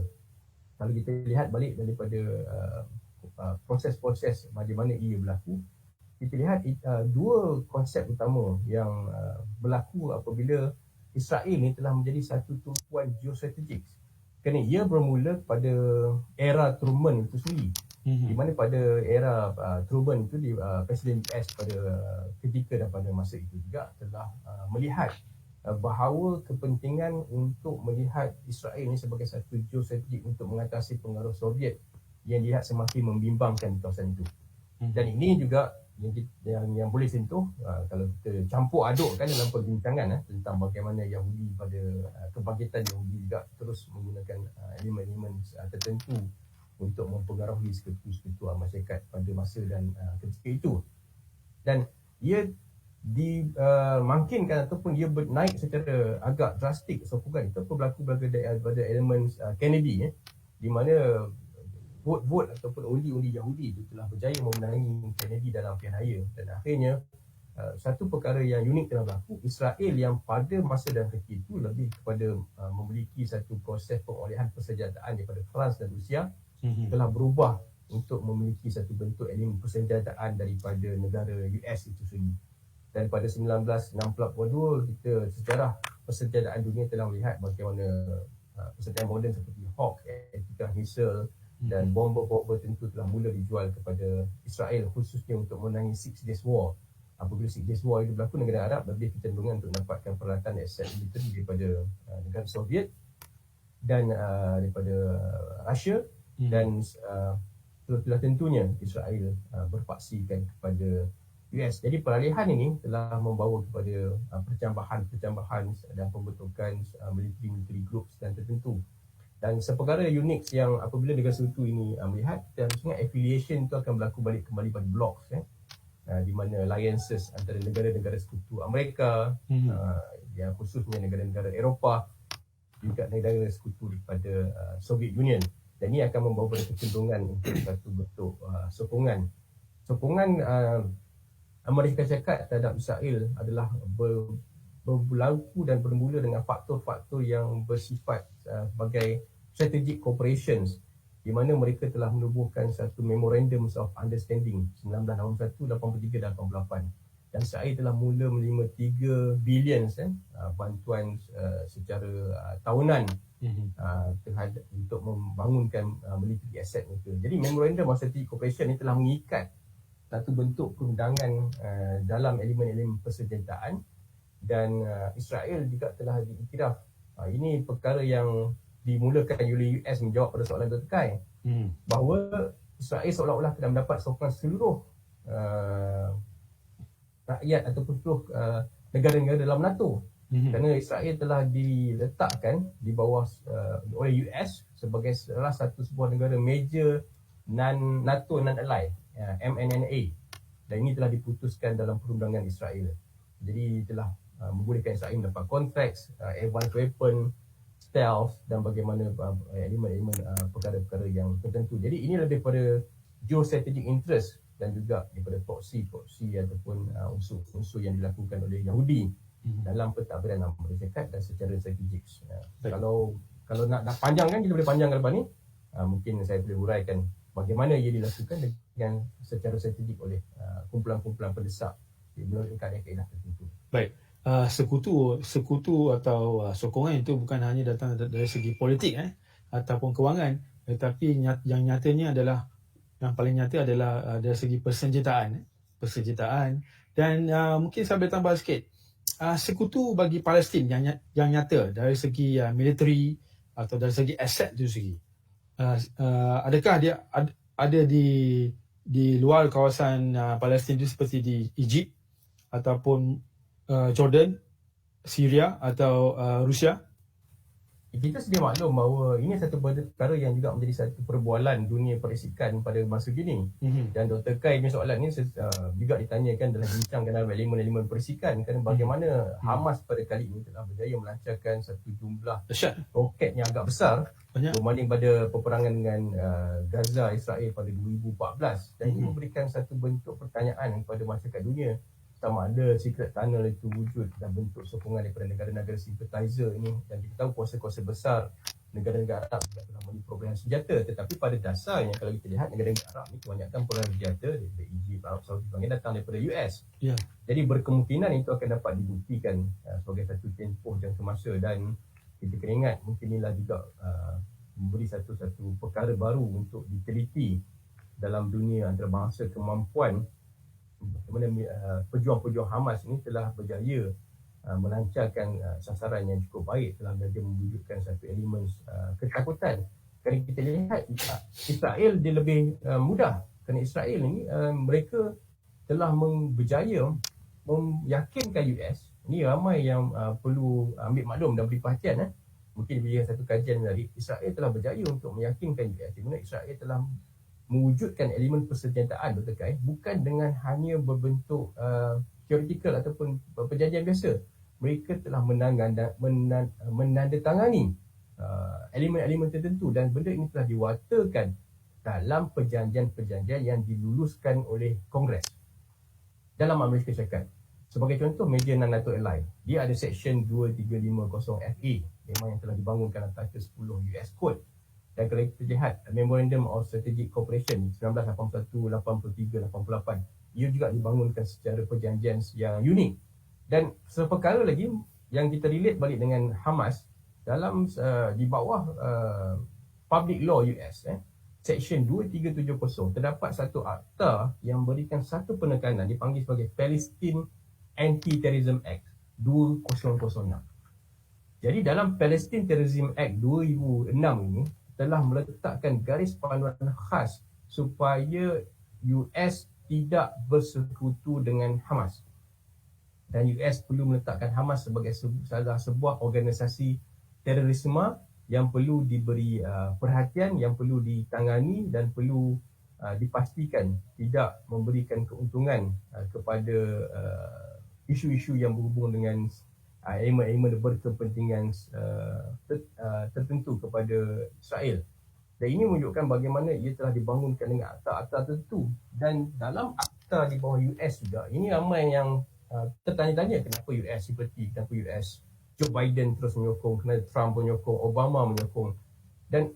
kalau kita lihat balik daripada proses-proses bagaimana ia berlaku, kita lihat dua konsep utama yang berlaku apabila Israel ni telah menjadi satu tumpuan geostrategik. Kerana ia bermula pada era Truman itu sendiri. Di mana pada era Truman itu, Presiden US pada ketika dan pada masa itu juga telah melihat bahawa kepentingan untuk melihat Israel ini sebagai satu geostrategik untuk mengatasi pengaruh Soviet yang dilihat semakin membimbangkan di kawasan itu. Dan ini juga yang boleh sentuh kalau kita campur adukkan dalam perbincangan tentang bagaimana Yahudi pada kebangkitan Yahudi juga terus menggunakan elemen-elemen tertentu untuk mempengaruhi sekutu-sekutu masyarakat pada masa dan ketika itu. Dan ia dimungkinkan ataupun ia naik secara agak drastik sokongan itu berlaku pada elemen Kennedy di mana vote ataupun undi Yahudi itu telah berjaya memenangi Kennedy dalam pilihan raya. Dan akhirnya satu perkara yang unik telah berlaku, Israel yang pada masa dan ketika itu lebih kepada memiliki satu proses pengolehan persenjataan daripada France dan Rusia telah berubah untuk memiliki satu bentuk elemen persenjataan daripada negara US itu sendiri. Dan pada 1962 kita sejarah persenjataan dunia telah melihat bagaimana persenjataan moden seperti Hawk, anti-tank missile dan bomber tentu telah mula dijual kepada Israel khususnya untuk menangi Six Days War. Apabila Six Days War itu berlaku, negara Arab lebih kecenderungan untuk mendapatkan peralatan aset militeri daripada negara Soviet dan daripada Rusia dan telah tentunya Israel berpaksikan kepada US. Jadi peralihan ini telah membawa kepada percambahan dan pembentukan military groups dan tertentu. Dan seperkara unik yang apabila negara sekutu ini melihat, kita harus ingat affiliation itu akan berlaku kembali pada blocks di mana alliances antara negara-negara sekutu Amerika, yang khususnya negara-negara Eropah, juga negara sekutu daripada Soviet Union. Dan ini akan membawa pada kecenderungan untuk satu bentuk sokongan Amerika Syarikat terhadap Israel adalah berlaku dan bermula dengan faktor-faktor yang bersifat sebagai strategic cooperations di mana mereka telah menubuhkan satu memorandums of understanding 1981, 83 dan 88. Dan Israel telah mula menerima 3 bilion bantuan secara tahunan terhadap untuk membangunkan military asset mereka. Jadi memorandum of strategic cooperation ini telah mengikat satu bentuk perundangan dalam elemen-elemen persenjataan dan Israel juga telah diiktiraf. Ini perkara yang dimulakan oleh US menjawab pada soalan Dr. Kai bahawa Israel seolah-olah telah mendapat sokongan seluruh rakyat ataupun seluruh negara-negara dalam NATO kerana Israel telah diletakkan di bawah oleh US sebagai salah satu sebuah negara major NATO non-ally MNNA, dan ini telah diputuskan dalam perundangan Israel. Jadi telah membolehkan Israel mendapat kontrak advanced weapon, stealth dan bagaimana elemen-elemen perkara-perkara yang tertentu. Jadi ini lebih pada geostrategic interest dan juga daripada proxy ataupun unsur-unsur yang dilakukan oleh Yahudi dalam pentadbiran Amerika Syarikat dan secara strategik. Kalau nak panjangkan, kita boleh panjangkan lepas ni. Mungkin saya boleh huraikan bagaimana ia dilakukan dengan secara strategik oleh kumpulan-kumpulan pendesak melalui kaedah-kaedah tertentu. Baik. Sekutu atau sokongan itu bukan hanya datang dari segi politik ataupun kewangan, tetapi yang nyatanya adalah, yang paling nyata adalah dari segi persenjataan dan mungkin saya boleh tambah sikit, sekutu bagi Palestin yang nyata dari segi military atau dari segi aset itu segi, adakah dia ada di luar kawasan Palestin itu seperti di Egypt ataupun Jordan, Syria atau Rusia? Kita sedia maklum bahawa ini satu perkara yang juga menjadi satu perbualan dunia perisikan pada masa kini. Dan Dr. Kai punya soalan ini juga ditanyakan dalam bincangkan dalam elemen-elemen perisikan kerana bagaimana Hamas pada kali ini telah berjaya melancarkan satu jumlah roket yang agak besar berbanding pada peperangan dengan Gaza, Israel pada 2014. Dan ini memberikan satu bentuk pertanyaan kepada masyarakat dunia sama ada secret tunnel itu wujud dan bentuk sokongan daripada negara-negara sympathizer ini. Dan kita tahu kuasa-kuasa besar negara-negara Arab juga telah memiliki perolehan senjata, tetapi pada dasarnya kalau kita lihat negara-negara Arab ini kebanyakan perolehan senjata daripada Egypt, Arab Saudi datang daripada US. Jadi berkemungkinan itu akan dapat dibuktikan sebagai satu tempoh jangka masa, dan kita kena ingat mungkin inilah juga memberi satu perkara baru untuk diteliti dalam dunia antarabangsa, kemampuan bagaimana pejuang-pejuang Hamas ini telah berjaya melancarkan sasaran yang cukup baik, telah berjaya mewujudkan satu elemen ketakutan Kerana kita lihat Israel dia lebih mudah. Kerana Israel ni mereka telah berjaya meyakinkan US. Ni ramai yang perlu ambil maklum dan beri perhatian. Mungkin bila satu kajian menarik, Israel telah berjaya untuk meyakinkan US di mana Israel telah mewujudkan elemen persenjataan bertekai bukan dengan hanya berbentuk theoretical ataupun perjanjian biasa. Mereka telah menandatangani elemen-elemen tertentu dan benda ini telah diwatakan dalam perjanjian-perjanjian yang diluluskan oleh Kongres dalam Amerika Syarikat. Sebagai contoh, Major Non-NATO Ally, dia ada Section 2350FA memang yang telah dibangunkan atas 10 US Code. Dan kalau kita lihat Memorandum of Strategic Cooperation 1981, 83, 88, ia juga dibangunkan secara perjanjian yang unik. Dan seperkara lagi yang kita relate balik dengan Hamas dalam di bawah Public Law US, Section 2370 terdapat satu akta yang berikan satu penekanan dipanggil sebagai Palestine Anti-Terrorism Act 2006. Jadi dalam Palestine Terrorism Act 2006 ini telah meletakkan garis panduan khas supaya US tidak bersekutu dengan Hamas. Dan US perlu meletakkan Hamas sebagai salah sebuah organisasi terorisme yang perlu diberi perhatian, yang perlu ditangani dan perlu dipastikan tidak memberikan keuntungan kepada isu-isu yang berhubung dengan elemen-elemen berkepentingan tertentu kepada Israel. Dan ini menunjukkan bagaimana ia telah dibangunkan dengan akta-akta tertentu. Dan dalam akta di bawah US juga, ini ramai yang tertanya-tanya kenapa US seperti, kenapa US Joe Biden terus menyokong, kenapa Trump menyokong, Obama menyokong. Dan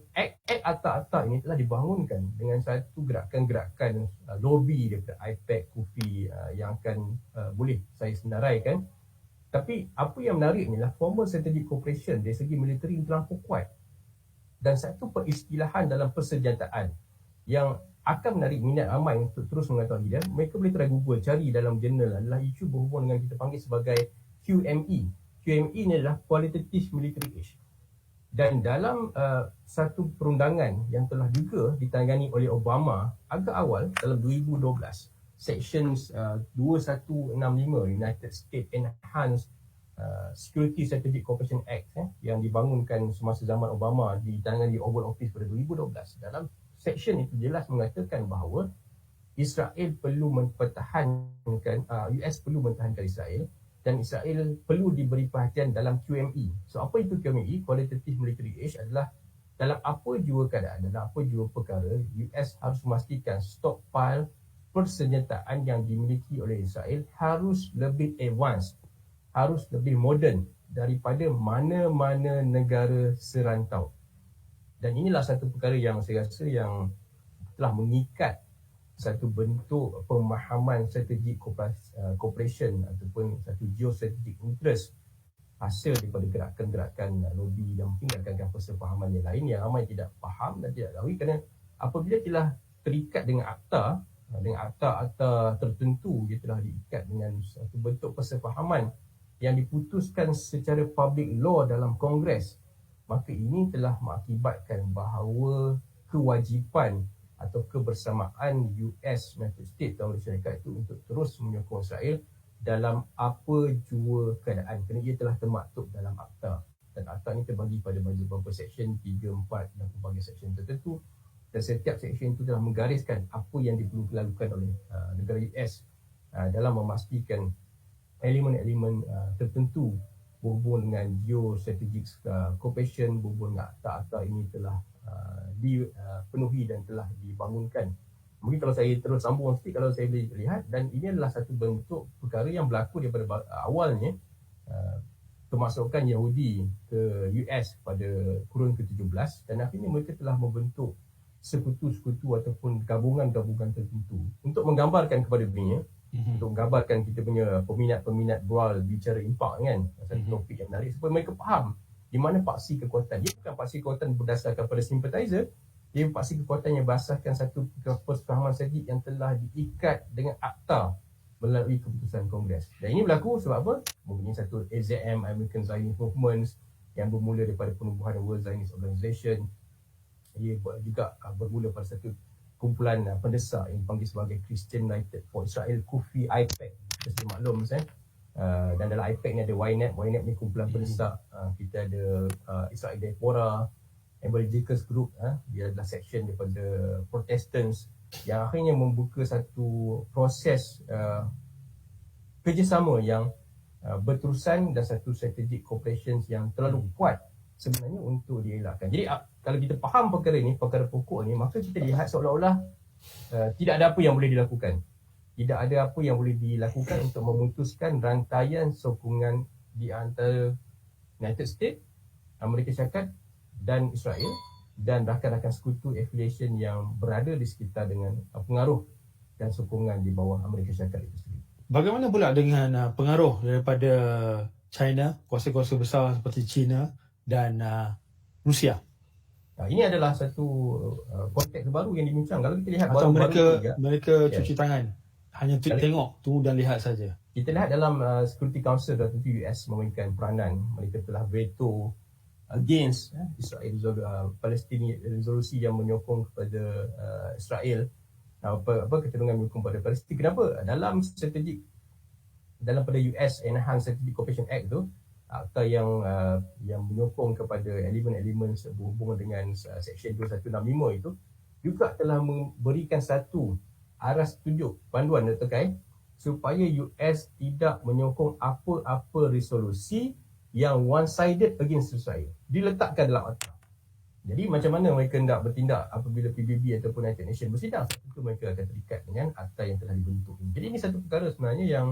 akta-akta ini telah dibangunkan dengan satu gerakan-gerakan lobby daripada IPAC, KUFI yang akan boleh saya senaraikan. Tapi apa yang menarik ni adalah formal strategic cooperation dari segi militeri terlampau kuat. Dan satu peristilahan dalam persenjataan yang akan menarik minat ramai untuk terus mengetahui dia, mereka boleh try Google, cari dalam jurnal adalah isu berhubung dengan kita panggil sebagai QME. QME ni adalah Qualitative Military Age. Dan dalam satu perundangan yang telah juga ditangani oleh Obama agak awal dalam 2012, Sections 2165 United States Enhanced Security Strategic Cooperation Act yang dibangunkan semasa zaman Obama ditangani di Oval Office pada 2012. Dalam section itu jelas mengatakan bahawa Israel perlu mempertahankan, US perlu mempertahankan Israel dan Israel perlu diberi perhatian dalam QME. So apa itu QME? Qualitative Military Age adalah dalam apa jua keadaan, dalam apa jua perkara, US harus memastikan stockpile persenjataan yang dimiliki oleh Israel harus lebih advance, harus lebih moden daripada mana-mana negara serantau. Dan inilah satu perkara yang saya rasa yang telah mengikat satu bentuk pemahaman strategic cooperation ataupun satu geostrategic interest hasil daripada gerakan-gerakan lobby dan mungkin gerakan-gerakan persefahaman yang lain yang ramai tidak faham dan tidak tahu, kerana apabila telah terikat dengan akta tertentu, dia telah diikat dengan satu bentuk persefahaman yang diputuskan secara public law dalam Kongres, maka ini telah mengakibatkan bahawa kewajipan atau kebersamaan US United States dan Malaysia Syarikat itu untuk terus menyokong Israel dalam apa jua keadaan, kerana ia telah termaktub dalam akta. Dan akta ini terbagi pada beberapa section, 3, 4 dan pelbagai section tertentu. Dan setiap section itu telah menggariskan apa yang diperlukan dilakukan oleh negara US dalam memastikan elemen-elemen tertentu berhubung dengan geostrategic cooperation, berhubung dengan akta-akta ini telah dipenuhi dan telah dibangunkan. Mungkin kalau saya terus sambung sikit, kalau saya boleh lihat, dan ini adalah satu bentuk perkara yang berlaku daripada awalnya kemasukan Yahudi ke US pada kurun ke-17 dan akhirnya mereka telah membentuk sekutu-sekutu ataupun gabungan-gabungan tertentu untuk menggambarkan kepada dunia, untuk menggambarkan kita punya peminat-peminat bual bicara impak kan, satu topik yang menarik supaya mereka faham di mana paksi kekuatan. Dia bukan paksi kekuatan berdasarkan pada sympathizer, dia paksi kekuatan yang berdasarkan satu persefahaman strategik yang telah diikat dengan akta melalui keputusan Kongres. Dan ini berlaku sebab apa? Mempunyai satu AZM, American Zionist Movement, yang bermula daripada penubuhan World Zionist Organization Ia juga bermula pada satu kumpulan pendesak yang dipanggil sebagai Christian United for Israel, Kufi IPAC. Kita sudah maklum dan dalam IPAC ni ada YNAB ni kumpulan pendesak. Kita ada Israel Diaspora, Evangelical Group, dia adalah section daripada Protestants yang akhirnya membuka satu proses kerjasama yang berterusan dan satu strategic cooperation yang terlalu kuat sebenarnya untuk dielakkan. Jadi kalau kita faham perkara ni, perkara pokok ni, maka kita lihat seolah-olah tidak ada apa yang boleh dilakukan. Tidak ada apa yang boleh dilakukan untuk memutuskan rantaian sokongan di antara United States, Amerika Syarikat dan Israel dan rakan-rakan sekutu affiliation yang berada di sekitar dengan pengaruh dan sokongan di bawah Amerika Syarikat itu sendiri. Bagaimana pula dengan pengaruh daripada China, kuasa-kuasa besar seperti China dan Rusia? Ini adalah satu konteks baru yang dibincang. Kalau kita lihat atau baru-baru mereka cuci tangan, hanya tengok, tunggu dan lihat saja. Kita lihat dalam Security Council tentu US memainkan peranan. Mereka telah veto against Israel Palestin resolusi yang menyokong kepada Israel, kecenderungan menyokong kepada Palestin. Kenapa? Dalam pada US Enhanced Strategic Cooperation Act tu, akta yang menyokong kepada elemen-elemen berhubungan dengan Section 2165 itu juga telah memberikan satu aras tunjuk panduan terkait supaya US tidak menyokong apa-apa resolusi yang one-sided against Israel. Diletakkan dalam akta. Jadi macam mana mereka hendak bertindak apabila PBB ataupun United Nations bersidang? Tentu mereka akan terikat dengan akta yang telah dibentuk ini. Jadi ini satu perkara sebenarnya yang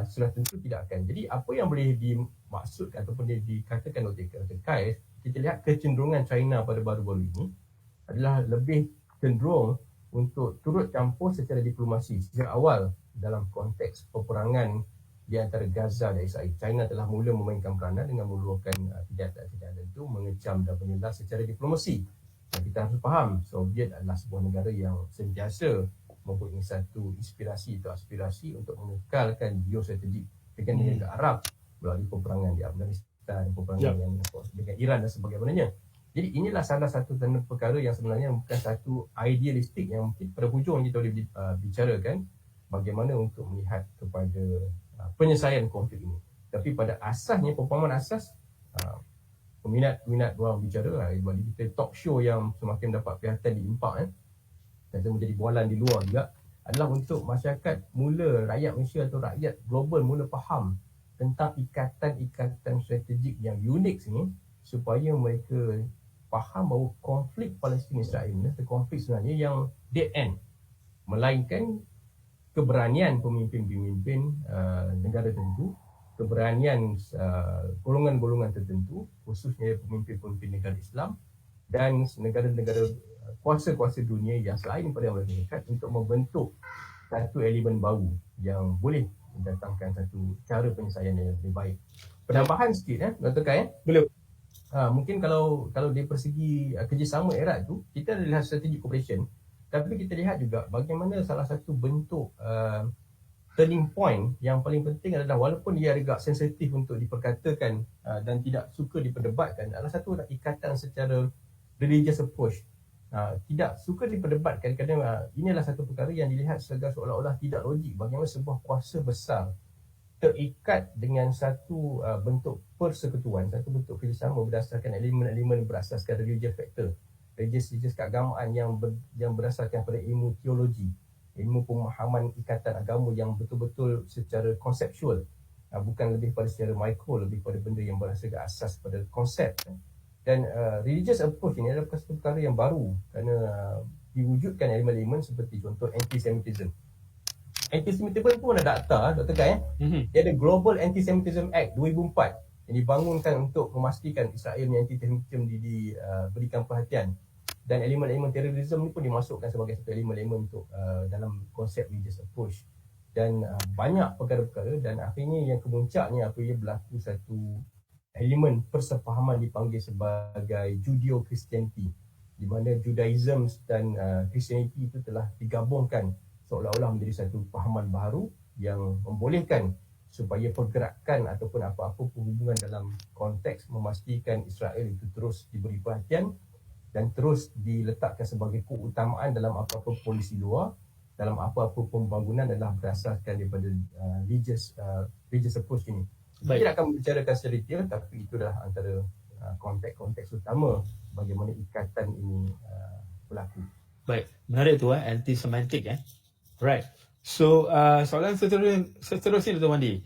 sudah tentu tidak akan. Jadi apa yang boleh dimaksudkan ataupun dikatakan oleh terkait, kita lihat kecenderungan China pada baru-baru ini adalah lebih cenderung untuk turut campur secara diplomasi sejak awal dalam konteks peperangan di antara Gaza dan Israel. China telah mula memainkan peranan dengan meluahkan kejahatan-kejahatan itu, mengecam dan menyelas secara diplomasi. Dan kita harus faham, Soviet adalah sebuah negara yang sentiasa mempunyai satu inspirasi atau aspirasi untuk mengekalkan geostrategik dengan negara Arab melalui peperangan di Afghanistan, peperangan yang dengan Iran dan sebagainya. Jadi inilah salah satu tanda perkara yang sebenarnya bukan satu idealistik yang mungkin pada hujung kita boleh bicarakan bagaimana untuk melihat kepada penyelesaian konflik ini. Tapi pada asasnya, pemahaman asas, peminat orang bicara, kita talk show yang semakin dapat perhatian di impak dan menjadi bualan di luar juga, adalah untuk masyarakat rakyat Malaysia atau rakyat global mula faham tentang ikatan-ikatan strategik yang unik ini, supaya mereka faham bahawa konflik Palestin-Israel ini konflik sebenarnya yang dead end, melainkan keberanian pemimpin-pemimpin negara tertentu, keberanian golongan-golongan tertentu, khususnya pemimpin-pemimpin negara Islam dan negara-negara kuasa-kuasa dunia yang selain daripada Amerika Syarikat untuk membentuk satu elemen baru yang boleh mendatangkan satu cara penyelesaian yang lebih baik. Penambahan sikit, Dr. Kai, Boleh. mungkin kalau dari persegi kerjasama erat tu, kita ada lihat strategic cooperation, tapi kita lihat juga bagaimana salah satu bentuk turning point yang paling penting adalah, walaupun dia agak sensitif untuk diperkatakan dan tidak suka diperdebatkan, adalah satu ikatan secara religious approach. Tidak suka diperdebatkan kerana inilah satu perkara yang dilihat seolah-olah tidak logik. Bagaimana sebuah kuasa besar terikat dengan satu bentuk persekutuan, satu bentuk kerjasama berdasarkan elemen-elemen berasaskan religious factor, religious keagamaan yang berdasarkan pada ilmu teologi, ilmu pemahaman ikatan agama yang betul-betul secara konseptual, bukan lebih pada secara mikro, lebih pada benda yang berdasarkan asas pada konsep. Dan religious approach ini adalah satu perkara yang baru kerana diwujudkan elemen-elemen seperti contoh anti-Semitism. Anti-Semitism pun ada akta, Dr. Kai. Dia ada Global Anti-Semitism Act 2004 yang dibangunkan untuk memastikan Israel punya anti-Semitism diberikan perhatian. Dan elemen-elemen terorisme ni pun dimasukkan sebagai satu elemen-elemen untuk dalam konsep religious approach. Dan banyak perkara-perkara, dan akhirnya yang kemuncaknya apabila berlaku satu elemen persefahaman dipanggil sebagai Judeo-Christianity, di mana Judaism dan Christianity itu telah digabungkan seolah-olah menjadi satu fahaman baru yang membolehkan supaya pergerakan ataupun apa-apa hubungan dalam konteks memastikan Israel itu terus diberi perhatian dan terus diletakkan sebagai keutamaan dalam apa-apa polisi luar, dalam apa-apa pembangunan adalah berdasarkan daripada religious approach ini. Kita tidak akan membicarakan secara detail, tapi itu adalah antara konteks utama bagaimana ikatan ini berlaku. Baik, menarik tu anti-semantik Right. So soalan seterusnya Dr. Wandi.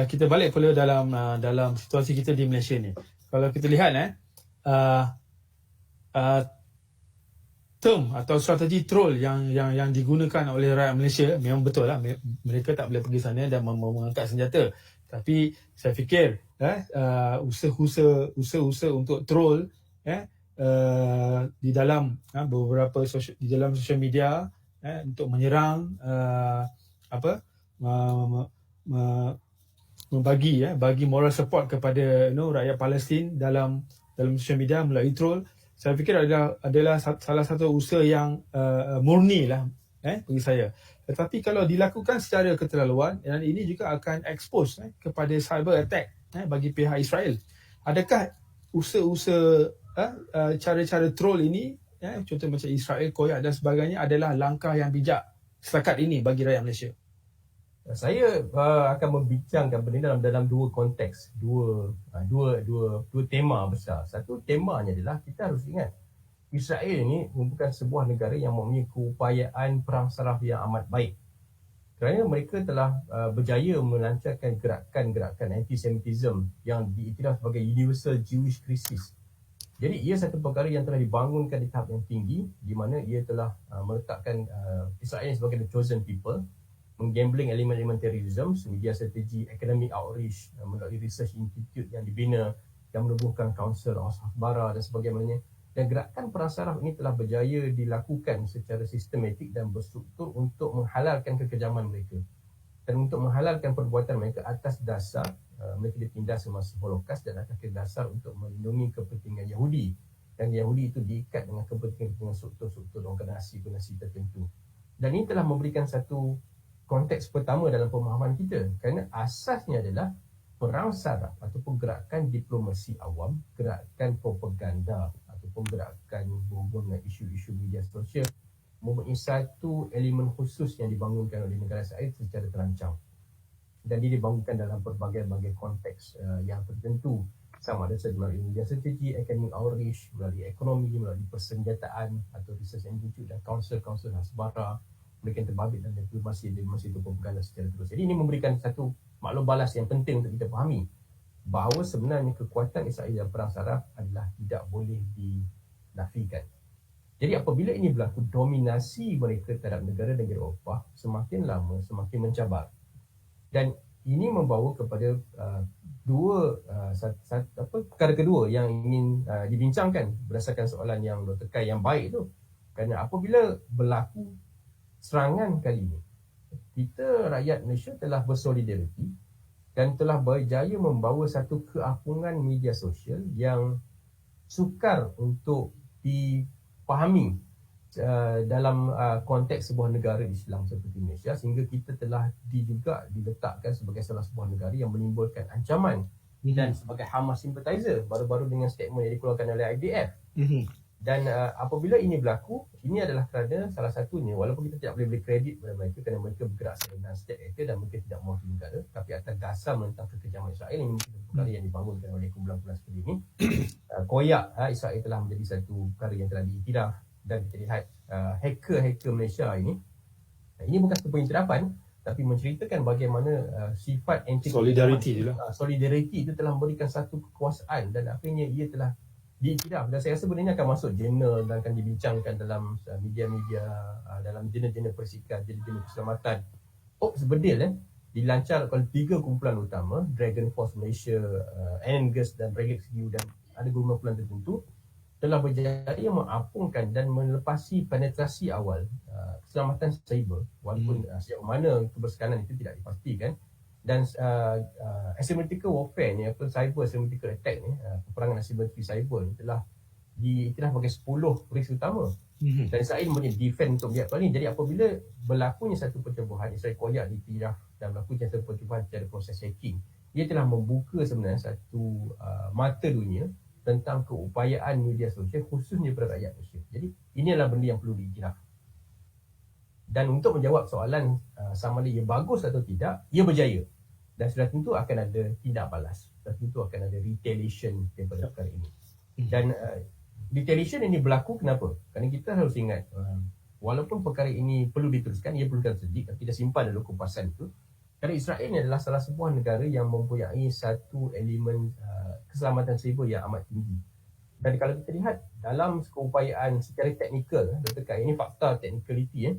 Kita balik pula dalam situasi kita di Malaysia ni. Kalau kita lihat term atau strategi troll yang digunakan oleh rakyat Malaysia memang betul lah, mereka tak boleh pergi sana dan mengangkat senjata. Tapi saya fikir usaha-usaha untuk troll di dalam beberapa di dalam social media untuk menyerang bagi moral support kepada rakyat Palestin dalam social media melalui troll, saya fikir adalah salah satu usaha yang murni lah bagi saya. Tetapi kalau dilakukan secara keterlaluan, dan ini juga akan expose kepada cyber attack bagi pihak Israel. Adakah usaha-usaha cara-cara troll ini, contoh macam Israel koyak dan sebagainya, adalah langkah yang bijak setakat ini bagi rakyat Malaysia? Saya akan membincangkan benda dalam dua konteks, dua tema besar. Satu temanya adalah kita harus ingat Israel ini merupakan sebuah negara yang mempunyai keupayaan perang saraf yang amat baik. Kerana mereka telah berjaya melancarkan gerakan-gerakan antisemitism yang diiktiraf sebagai Universal Jewish Crisis. Jadi ia satu perkara yang telah dibangunkan di tahap yang tinggi, di mana ia telah meletakkan Israel sebagai the chosen people, menggambling elemen-elemen terorisme, media strategi, academic outreach, melalui research institute yang dibina, yang menubuhkan Council of Hasbara dan sebagainya. Dan gerakan perang saraf ini telah berjaya dilakukan secara sistematik dan berstruktur untuk menghalalkan kekejaman mereka dan untuk menghalalkan perbuatan mereka atas dasar mereka ditindas semasa Holocaust dan atas dasar untuk melindungi kepentingan Yahudi, dan Yahudi itu diikat dengan kepentingan struktur-struktur organisasi tertentu. Dan ini telah memberikan satu konteks pertama dalam pemahaman kita, kerana asasnya adalah perang saraf ataupun gerakan diplomasi awam, gerakan propaganda ataupun gerakan berhubung dengan isu-isu media sosial mempunyai satu elemen khusus yang dibangunkan oleh negara Israel secara terancang, dan dia dibangunkan dalam berbagai-bagai konteks yang tertentu, sama ada melalui media strategi, academic outreach, melalui ekonomi, melalui persenjataan atau research institute dan council hasbara, mereka yang terbabit dan diplomasi itu propaganda secara terus. Jadi ini memberikan satu maklum balas yang penting untuk kita fahami bahawa sebenarnya kekuatan Israel dalam perang saraf adalah tidak boleh dinafikan. Jadi apabila ini berlaku, dominasi mereka terhadap negara-negara Eropah semakin lama semakin mencabar. Dan ini membawa kepada perkara kedua yang ingin dibincangkan berdasarkan soalan yang Dr. Kai yang baik tu. Kerana apabila berlaku serangan kali ini, kita rakyat Malaysia telah bersolidariti dan telah berjaya membawa satu keapungan media sosial yang sukar untuk dipahami dalam konteks sebuah negara Islam seperti Malaysia, sehingga kita telah juga diletakkan sebagai salah sebuah negara yang menimbulkan ancaman dan sebagai Hamas sympathizer baru-baru dengan statement yang dikeluarkan oleh IDF. Dan apabila ini berlaku, ini adalah kerana salah satunya, walaupun kita tidak boleh beri kredit kepada mereka kerana mereka bergerak sebagai state actor dan mereka tidak mewakili negara, tapi atas dasar menentang kekejaman Israel, ini mungkin perkara yang dibangunkan oleh kumpulan-kumpulan seperti ini. Koyak Israel telah menjadi satu perkara yang telah diiktiraf, dan kita lihat hacker Malaysia ini bukan satu pengiktirafan, tapi menceritakan bagaimana sifat solidariti itu telah memberikan satu kekuasaan, dan akhirnya ia telah diiktiraf. Dan saya rasa benda ini akan masuk jurnal dan akan dibincangkan dalam media-media, dalam jurnal-jurnal persikat, jurnal keselamatan. Sebedil dilancar oleh 3 kumpulan utama, Dragon Force Malaysia, Angus dan Relax View, dan ada kumpulan tertentu telah berjaya mengapungkan dan melepasi penetrasi awal keselamatan cyber, walaupun sejauh mana kebersekanan itu tidak dipastikan. Dan asymmetrical warfare ni, cyber asymmetrical attack ni, peperangan asimetri cyber ni telah diiktiraf sebagai 10 risk utama. Dan Israel mempunyai defend untuk biar ni. Jadi apabila berlakunya satu percubaan, Israel koyak diiktiraf dan berlakunya satu percubaan secara proses hacking, dia telah membuka sebenarnya satu mata dunia tentang keupayaan media sosial khususnya pada rakyat Malaysia. Jadi inilah benda yang perlu diiktiraf. Dan untuk menjawab soalan sama ada ia bagus atau tidak, ia berjaya. Dan sudah tentu akan ada tindak balas. Sudah tentu akan ada retaliation daripada perkara ini. Dan retaliation ini berlaku kenapa? Kerana kita harus ingat, walaupun perkara ini perlu diteruskan, ia perlukan sedik, kita simpan dulu kupasan itu. Kerana Israel ini adalah salah sebuah negara yang mempunyai satu elemen keselamatan siber yang amat tinggi. Dan kalau kita lihat dalam keupayaan secara teknikal, Dr. Kai, ini fakta technicality,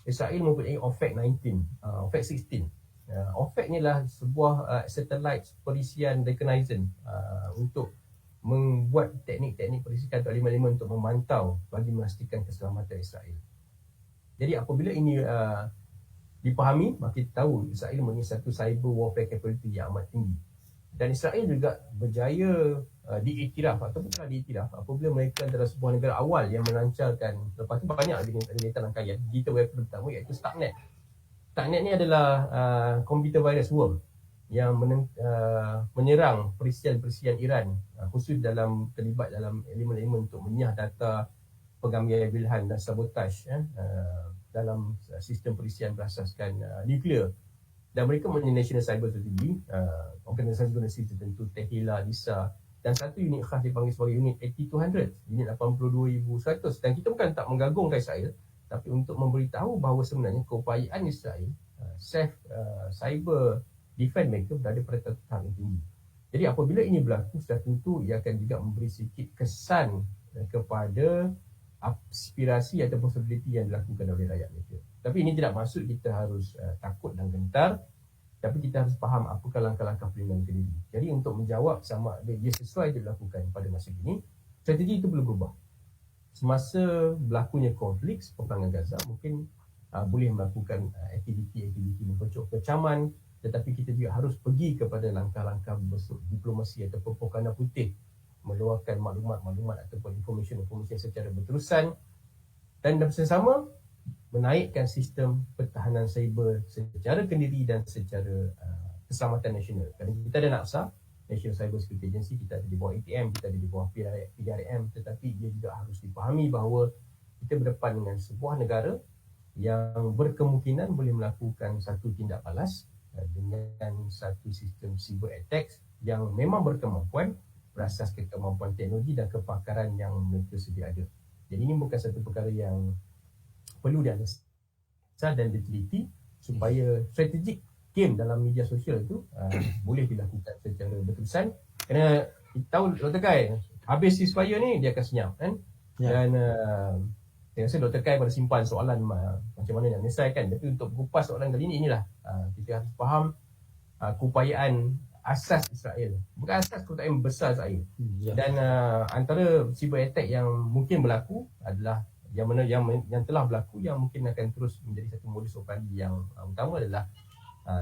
Israel mempunyai OFAC 19, OFAC 16. OFAC ni adalah sebuah satellite perisian reconnaissance untuk membuat teknik-teknik perisian atau elemen-elemen untuk memantau bagi memastikan keselamatan Israel. Jadi apabila ini dipahami, maka kita tahu Israel mempunyai satu cyber warfare capability yang amat tinggi. Dan Israel juga berjaya diiktiraf ataupun telah diiktiraf apabila mereka adalah sebuah negara awal yang melancarkan, lepas itu banyak lagi rangkaian digital weapon pertama iaitu Stuxnet. Stuxnet ni adalah computer virus worm yang menyerang perisian-perisian Iran, khusus terlibat dalam elemen-elemen untuk menyah data pengambilan pilihan dan sabotaj dalam sistem perisian berasaskan nuklear. Dan mereka mempunyai National Cyber Security, organisasi tertentu, Tehila, LISA, dan satu unit khas dipanggil sebagai unit 8200, unit 82100. Dan kita bukan tak menggagungkan Israel, tapi untuk memberitahu bahawa sebenarnya keupayaan Israel, cyber defense mereka berada pada tahap yang tinggi. Jadi apabila ini berlaku, sudah tentu ia akan juga memberi sedikit kesan kepada aspirasi atau possibility yang dilakukan oleh rakyat Malaysia. Tapi ini tidak maksud kita harus takut dan gentar, tapi kita harus faham apakah langkah-langkah perlindungan diri. Jadi untuk menjawab sama ada dia sesuai dilakukan pada masa ini, strategi itu perlu berubah. Semasa berlakunya konflik peperangan Gaza, mungkin boleh melakukan aktiviti-aktiviti mempercuk kecaman, tetapi kita juga harus pergi kepada langkah-langkah bentuk diplomasi atau propaganda putih, meluahkan maklumat-maklumat ataupun informasi secara berterusan, dan bersama menaikkan sistem pertahanan cyber secara kendiri dan secara keselamatan nasional. Kerana kita ada NACSA, National Cyber Security Agency, kita ada di bawah ATM, kita ada di bawah PDRM, tetapi dia juga harus dipahami bahawa kita berdepan dengan sebuah negara yang berkemungkinan boleh melakukan satu tindak balas dengan satu sistem cyber attacks yang memang berkemampuan berasaskan kemampuan teknologi dan kepakaran yang mereka sedia ada. Jadi ini bukan satu perkara yang perlu dianalisa dan diteliti supaya strategik game dalam media sosial itu boleh dilakukan secara berterusan. Kerana kita tahu Dr. Kai, habis ceasefire ni dia akan senyap kan? Dan saya rasa Dr. Kai pada simpan soalan macam mana nak menyelesaikan. Tapi untuk kupas soalan kali ini, inilah kita harus faham keupayaan asas Israel. Bukan asas keupayaan besar Israel. Dan antara cyber attack yang mungkin berlaku adalah yang telah berlaku, yang mungkin akan terus menjadi satu modus operandi yang utama adalah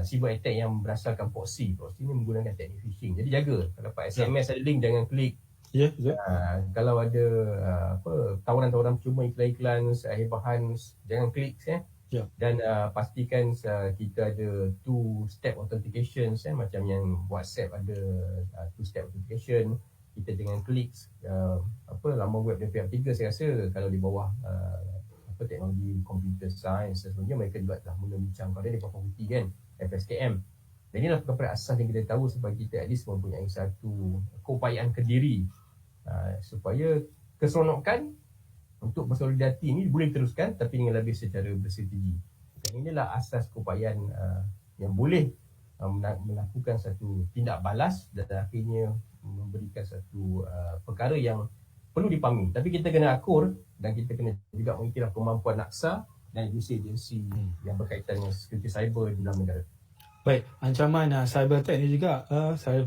cyber attack yang berdasarkan proxy. Proxy ni menggunakan teknik phishing. Jadi jaga, kalau dapat SMS ada link jangan klik. Kalau ada tawaran-tawaran percuma, iklan-iklan hebahan, jangan klik. Dan pastikan kita ada two-step authentication, macam yang WhatsApp ada two-step authentication. Kita jangan klik laman web dari pihak ketiga. Saya rasa kalau di bawah teknologi computer science dan sebagainya, mereka juga telah mula bincang. Kalau dia fakulti kan, FSKM. Dan inilah perkara asas yang kita tahu supaya kita at least mempunyai satu keupayaan kediri, supaya keseronokan untuk bersolidaritas ini boleh diteruskan tapi dengan lebih secara berstrategi. Dan inilah asas keupayaan yang boleh melakukan satu tindak balas dan akhirnya memberikan satu perkara yang perlu dipahami. Tapi kita kena akur dan kita kena juga mengiktiraf kemampuan NACSA dan agensi yang berkaitan dengan security cyber di dalam negara. Baik, ancaman cyber attack ni juga saya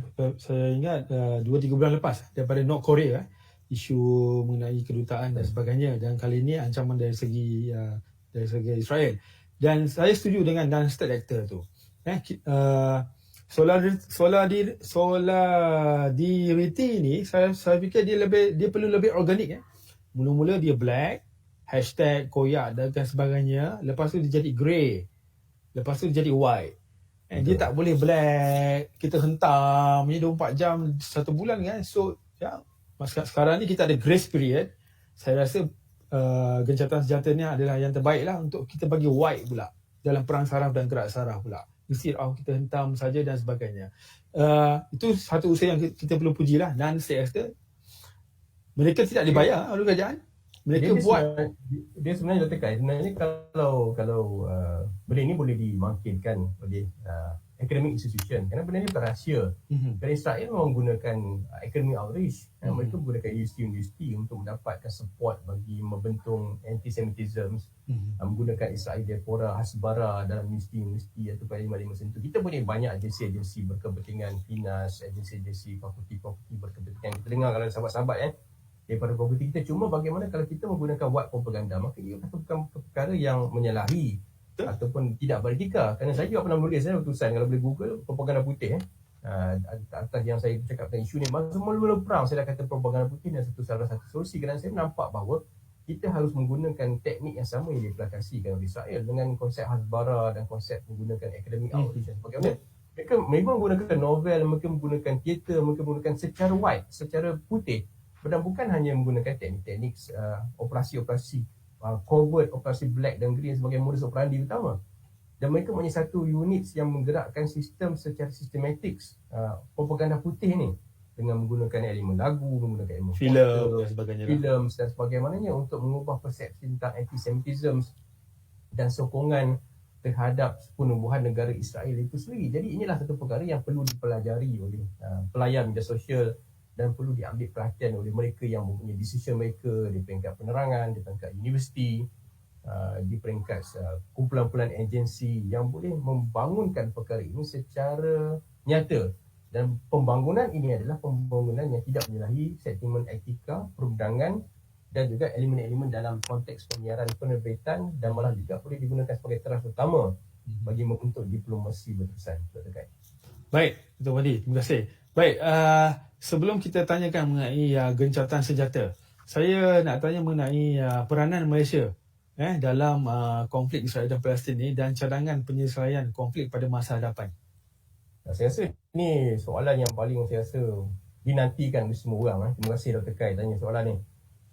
ingat 2-3 bulan lepas daripada North Korea, isu mengenai kedutaan dan sebagainya, dan kali ini ancaman dari segi Israel. Dan saya setuju dengan dan state actor tu. Solidarity ni saya fikir dia perlu lebih organik. Mula-mula dia black, hashtag koyak dan sebagainya, lepas tu dia jadi grey, lepas tu dia jadi white. Dia tak boleh black, kita hentam ni 24 jam 1 bulan kan. So sekarang ni kita ada grace period. Saya rasa gencatan senjata ni adalah yang terbaik lah untuk kita bagi white pula dalam perang saraf dan gerak saraf pula. Instead of kita hentam saja dan sebagainya. Itu satu usaha yang kita perlu pujilah. Dan saya rasa mereka tidak dibayar oleh kerajaan. Mereka dia sebenarnya Dr. Kai, sebenarnya kalau benda ini boleh dimungkinkan oleh academic institution, kerana benda ini bukan rahsia. Kerana Israel memang menggunakan academic outreach. Mereka menggunakan universiti untuk mendapatkan support bagi membentung antisemitism, menggunakan Israel diaspora, hasbara dalam universiti atau parlimen sentuh. Kita punya banyak agensi-agensi berkepentingan, FINAS, agensi-agensi fakulti berkepentingan. Kita dengar kalau sahabat-sahabat daripada properti kita. Cuma bagaimana kalau kita menggunakan white propaganda, maka ia bukan perkara yang menyalahi ataupun tidak beretika. Kerana saya juga pernah menulis tulisan, kalau boleh Google propaganda putih atas yang saya cakap tentang isu ni. Masa mula-mula perang saya dah kata propaganda putih dan salah satu solusi, kerana saya nampak bahawa kita harus menggunakan teknik yang sama yang diaplikasikan oleh Israel dengan konsep hasbara dan konsep menggunakan academic outreach dan sebagainya. Mereka memang menggunakan novel, mereka menggunakan teater, mereka menggunakan secara white, secara putih. Dan bukan hanya menggunakan teknik-teknik operasi-operasi covert, operasi black dan green sebagai modus operandi utama. Dan mereka punya satu unit yang menggerakkan sistem secara sistematik propaganda putih ni, dengan menggunakan elemen lagu, menggunakan elemen filem dan sebagainya untuk mengubah persepsi tentang antisemitism dan sokongan terhadap penubuhan negara Israel itu sendiri. Jadi inilah satu perkara yang perlu dipelajari oleh pelayan media sosial dan perlu diambil perhatian oleh mereka yang mempunyai decision maker di peringkat penerangan, di peringkat universiti, di peringkat kumpulan-kumpulan agensi yang boleh membangunkan perkara ini secara nyata. Dan pembangunan ini adalah pembangunan yang tidak menyalahi sentimen etika, perundangan dan juga elemen-elemen dalam konteks penyiaran penerbitan, dan malah juga boleh digunakan sebagai teras utama bagi membentuk diplomasi berterusan. Baik, Dr. Wadi, terima kasih. Baik, sebelum kita tanyakan mengenai gencatan senjata, saya nak tanya mengenai peranan Malaysia dalam konflik Israel dan Palestin ni dan cadangan penyelesaian konflik pada masa hadapan. Saya rasa ni soalan yang paling saya rasa dinantikan oleh semua orang. Terima kasih Dr. Kai tanya soalan ni.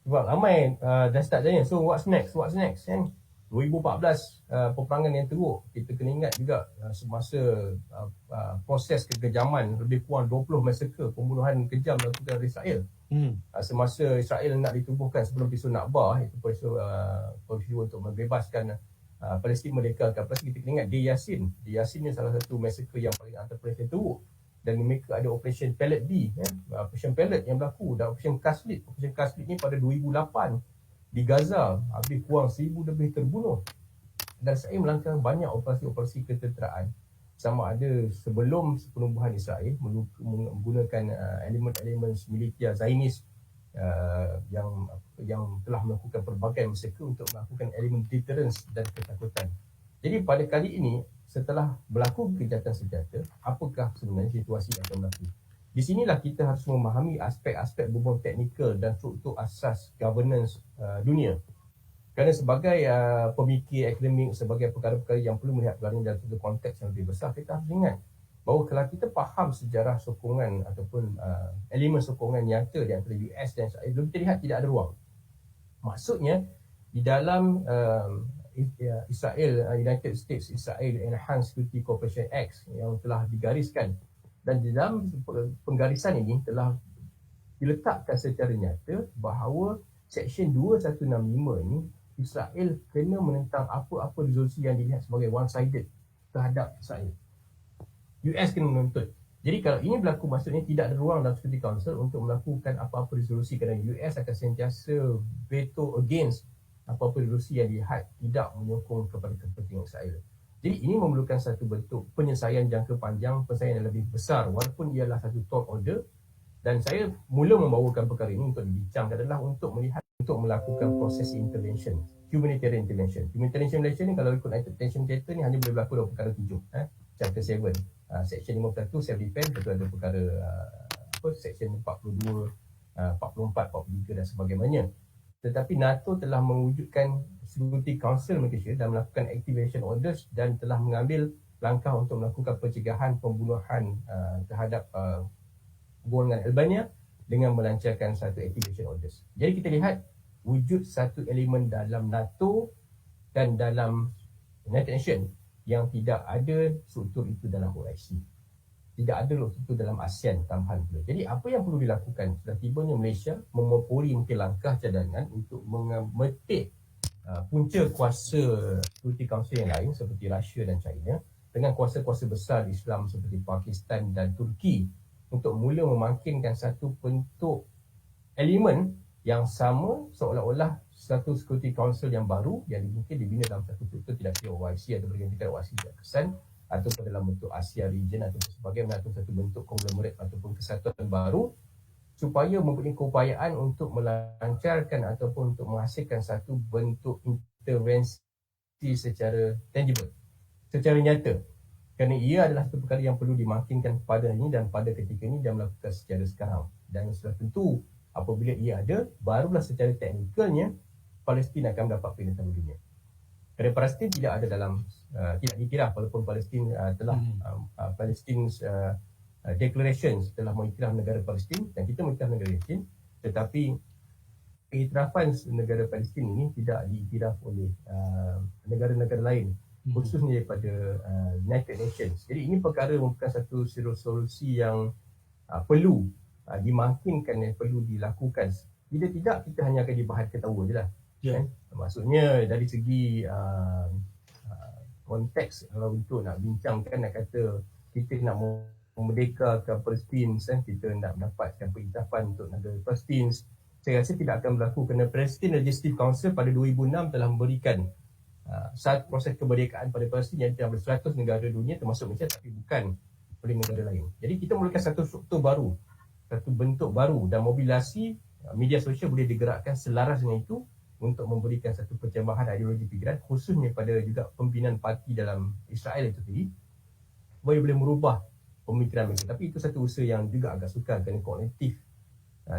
Sebab ramai dah start tanya, so what's next kan? 2014 peperangan yang teruk, kita kena ingat juga semasa proses kekejaman lebih kurang 20 massacre, pembunuhan kejam dilakukan oleh Israel. Semasa Israel nak ditubuhkan sebelum peristiwa Nakba, itu peristiwa untuk membebaskan Palestin merdeka. Palestin, kita kena ingat Di Yassin ni salah satu massacre yang paling operasi teruk. Dan mereka ada Operation Pellet B, Operation Pellet yang berlaku, dan Operation Kaslit. Operation Kaslit ni pada 2008 di Gaza, habis kurang 1,000 lebih terbunuh. Dan saya melangkah banyak operasi-operasi ketenteraan, sama ada sebelum penubuhan Israel menggunakan elemen-elemen militer Zionis yang telah melakukan pelbagai massacre untuk melakukan elemen deterrence dan ketakutan. Jadi pada kali ini, setelah berlaku gencatan senjata, apakah sebenarnya situasi yang akan berlaku? Di sinilah kita harus memahami aspek-aspek berbau teknikal dan struktur asas governance dunia. Kerana sebagai pemikir akademik, sebagai perkara-perkara yang perlu melihat perkara dalam satu konteks yang lebih besar, kita harus ingat bahawa kalau kita faham sejarah sokongan ataupun elemen sokongan nyata di antara US dan Israel, belum terlihat tidak ada ruang. Maksudnya, di dalam United States Israel Enhanced Security Cooperation Act yang telah digariskan, dan di dalam penggarisan ini telah diletakkan secara nyata bahawa Seksyen 2165 ini, Israel kena menentang apa-apa resolusi yang dilihat sebagai one-sided terhadap Israel. US kena menuntut. Jadi kalau ini berlaku, maksudnya tidak ada ruang dalam Security Council untuk melakukan apa-apa resolusi, kerana US akan sentiasa veto against apa-apa resolusi yang dilihat tidak menyokong kepada kepentingan Israel. Jadi ini memerlukan satu bentuk penyelesaian jangka panjang, penyelesaian yang lebih besar, walaupun ialah satu tall order. Dan saya mula membawakan perkara ini untuk dibincangkan adalah untuk melakukan proses intervention, humanitarian intervention. Humanitarian intervention ni kalau ikut United Nations Charter ni hanya boleh berlaku dalam perkara 7, Chapter 7, Section 51 self defense, betul ada perkara Section 42, 44, 43 dan sebagainya. Tetapi NATO telah mewujudkan Security Council Malaysia dan melakukan activation orders dan telah mengambil langkah untuk melakukan pencegahan pembunuhan terhadap golongan Albania dengan melancarkan satu activation orders. Jadi kita lihat wujud satu elemen dalam NATO dan dalam United Nations yang tidak ada struktur itu dalam OIC. Tidak ada struktur dalam ASEAN tambahan pula. Jadi apa yang perlu dilakukan? Sudah tibanya Malaysia memopori mungkin langkah cadangan untuk memetik punca kuasa Security Council yang lain seperti Russia dan China dengan kuasa-kuasa besar Islam seperti Pakistan dan Turki untuk mula memangkinkan satu bentuk elemen yang sama seolah-olah satu Security Council yang baru yang mungkin dibina dalam satu struktur tidak kira OIC atau bergantikan OIC tidak kesan ataupun dalam bentuk Asia region atau sebagainya atau satu bentuk konglomerat ataupun kesatuan baru supaya mempunyai keupayaan untuk melancarkan ataupun untuk menghasilkan satu bentuk intervensi secara tangible, secara nyata. Kerana ia adalah satu perkara yang perlu dimakinkan pada ini dan pada ketika ini dan melakukan secara sekarang. Dan sudah tentu apabila ia ada, barulah secara teknikalnya Palestin akan mendapat peringatan dunia. Kerana Palestin tidak ada dalam, tidak dikira walaupun Palestin telah Palestine Declaration telah mengiktiraf negara Palestin dan kita mengiktiraf negara Palestin, tetapi iktirafan negara Palestin ini tidak diiktiraf oleh negara-negara lain, khususnya daripada United Nations. Jadi ini perkara merupakan satu solusi yang perlu dimakinkan dan perlu dilakukan. Bila tidak, kita hanya akan dibahas ketawa je lah. Yeah. Maksudnya dari segi konteks kalau untuk nak bincangkan, nak kata kita nak memerdekakan Palestin, kita nak mendapatkan pengiktirafan untuk negara Palestin, saya rasa tidak akan berlaku kerana Palestine Legislative Council pada 2006 telah memberikan satu proses kemerdekaan pada Palestin yang dalam 100 negara dunia termasuk Malaysia, tapi bukan oleh negara lain. Jadi kita memerlukan satu struktur baru, satu bentuk baru dan mobilisasi media sosial boleh digerakkan selaras dengan itu untuk memberikan satu pencemahan ideologi fikiran khususnya pada juga pimpinan parti dalam Israel itu sendiri boleh merubah pemikiran mereka. Tapi itu satu usaha yang juga agak sukar kerana kognitif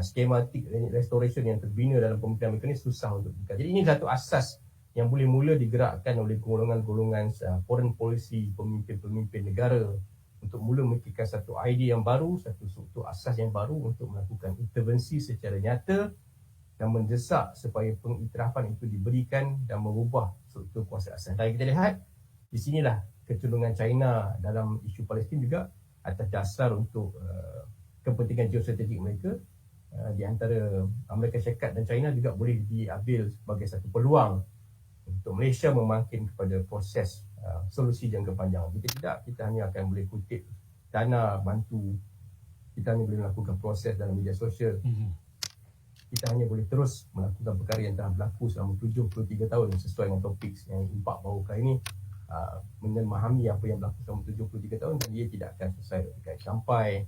skematik restoration yang terbina dalam pemikiran mereka ni susah untuk buka. Jadi ini satu asas yang boleh mula digerakkan oleh golongan-golongan foreign policy, pemimpin-pemimpin negara untuk mula memikirkan satu idea yang baru, satu struktur asas yang baru untuk melakukan intervensi secara nyata dan mendesak supaya pengiktirafan itu diberikan dan mengubah struktur kuasa asas. Dan kita lihat di sinilah kecenderungan China dalam isu Palestin juga atas dasar untuk kepentingan geostrategik mereka di antara Amerika Syarikat dan China juga boleh diambil sebagai satu peluang untuk Malaysia memangkin kepada proses solusi jangka panjang. Jika tidak, kita hanya akan boleh kutip dana bantu, kita hanya boleh melakukan proses dalam media sosial, kita hanya boleh terus melakukan perkara yang telah berlaku selama 73 tahun sesuai dengan topik yang impak baru kali ini, memahami apa yang berlaku selama 73 tahun dan dia tidak akan selesai sampai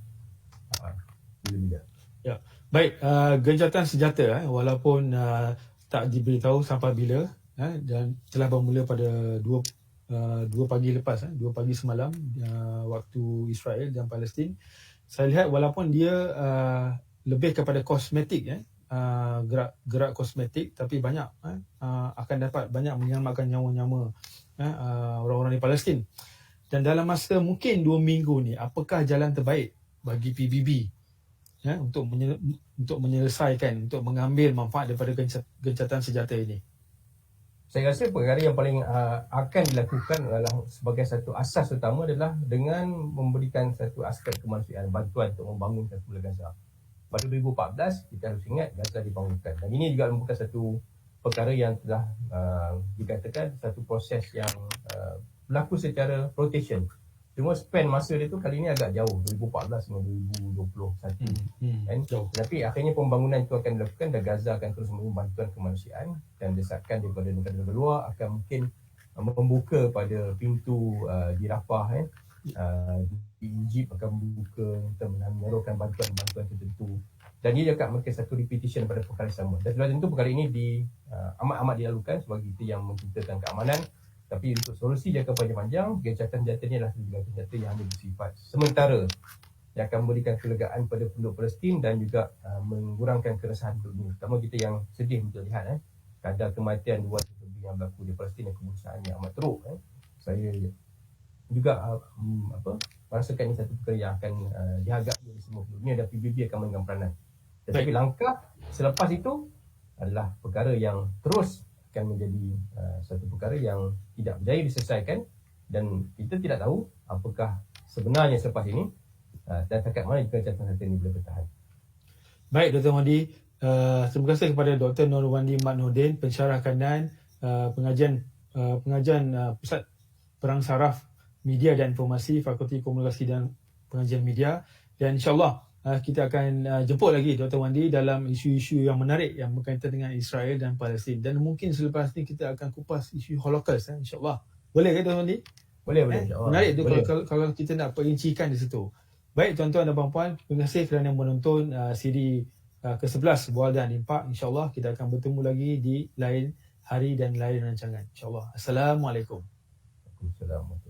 bila-bila. Ya. Baik, gencatan senjata walaupun tak diberitahu sampai bila dan telah bermula pada 2 pagi lepas, 2 pagi semalam waktu Israel dan Palestin. Saya lihat walaupun dia lebih kepada kosmetik, gerak kosmetik, tapi banyak akan dapat banyak menyelamatkan nyawa-nyawa orang-orang di Palestin. Dan dalam masa mungkin 2 minggu ni, apakah jalan terbaik bagi PBB untuk menyelesaikan, untuk mengambil manfaat daripada gencatan senjata ini? Saya rasa perkara yang paling akan dilakukan adalah sebagai satu asas utama adalah dengan memberikan satu aspek kemanusiaan, bantuan untuk membangunkan Semula Gaza. Pada 2014 kita harus ingat Gaza dibangunkan, dan ini juga merupakan satu perkara yang telah dikatakan satu proses yang berlaku secara rotation. Cuma span masa dia tu kali ni agak jauh, 2014 dengan 2021 kan? Tapi akhirnya pembangunan itu akan dilakukan dan Gaza akan terus memberi bantuan kemanusiaan dan desakan daripada negara-negara luar akan mungkin membuka pada pintu di Rafah, di Egypt akan membuka untuk menyerukan bantuan-bantuan tertentu, dan ia akan mungkin satu repetition pada perkara sama. Dan sudah tentu perkara ini amat-amat dilakukan sebagai kita yang menciptakan keamanan. Tapi untuk solusi jangka panjang-panjang, gencatan senjata ini adalah gencatan senjata yang hanya bersifat sementara yang akan memberikan kelegaan pada penduduk Palestin dan juga mengurangkan keresahan dunia. Terutama kita yang sedih untuk lihat kadar kematian 200 lebih yang berlaku di Palestin dan kemusnahannya amat teruk. Saya juga merasakan ini satu perkara yang akan dihargai oleh semua dunia dan PBB akan memegang peranan Tetapi langkah selepas itu adalah perkara yang terus akan menjadi satu perkara yang tidak berjaya diselesaikan, dan kita tidak tahu apakah sebenarnya selepas ini dan setakat mana Gencatan Senjata ini boleh bertahan. Baik, Dr. Wandi. Terima kasih kepada Dr. Nurwandi Mat Nordin, pensyarah kandang pengajian Pusat Perang Saraf Media dan Informasi, Fakulti Komunikasi dan Pengajian Media. Dan insyaAllah kita akan jemput lagi Dr. Wandi dalam isu-isu yang menarik yang berkaitan dengan Israel dan Palestin. Dan mungkin selepas ini kita akan kupas isu Holocaust, insyaAllah. Boleh ke Dr. Wandi? Boleh, insyaAllah. Menarik tu kalau kita nak perincikan di situ. Baik tuan-tuan dan puan-puan, terima kasih kerana menonton siri ke-11 Bual dan Impak. InsyaAllah kita akan bertemu lagi di lain hari dan lain rancangan. InsyaAllah. Assalamualaikum. Assalamualaikum.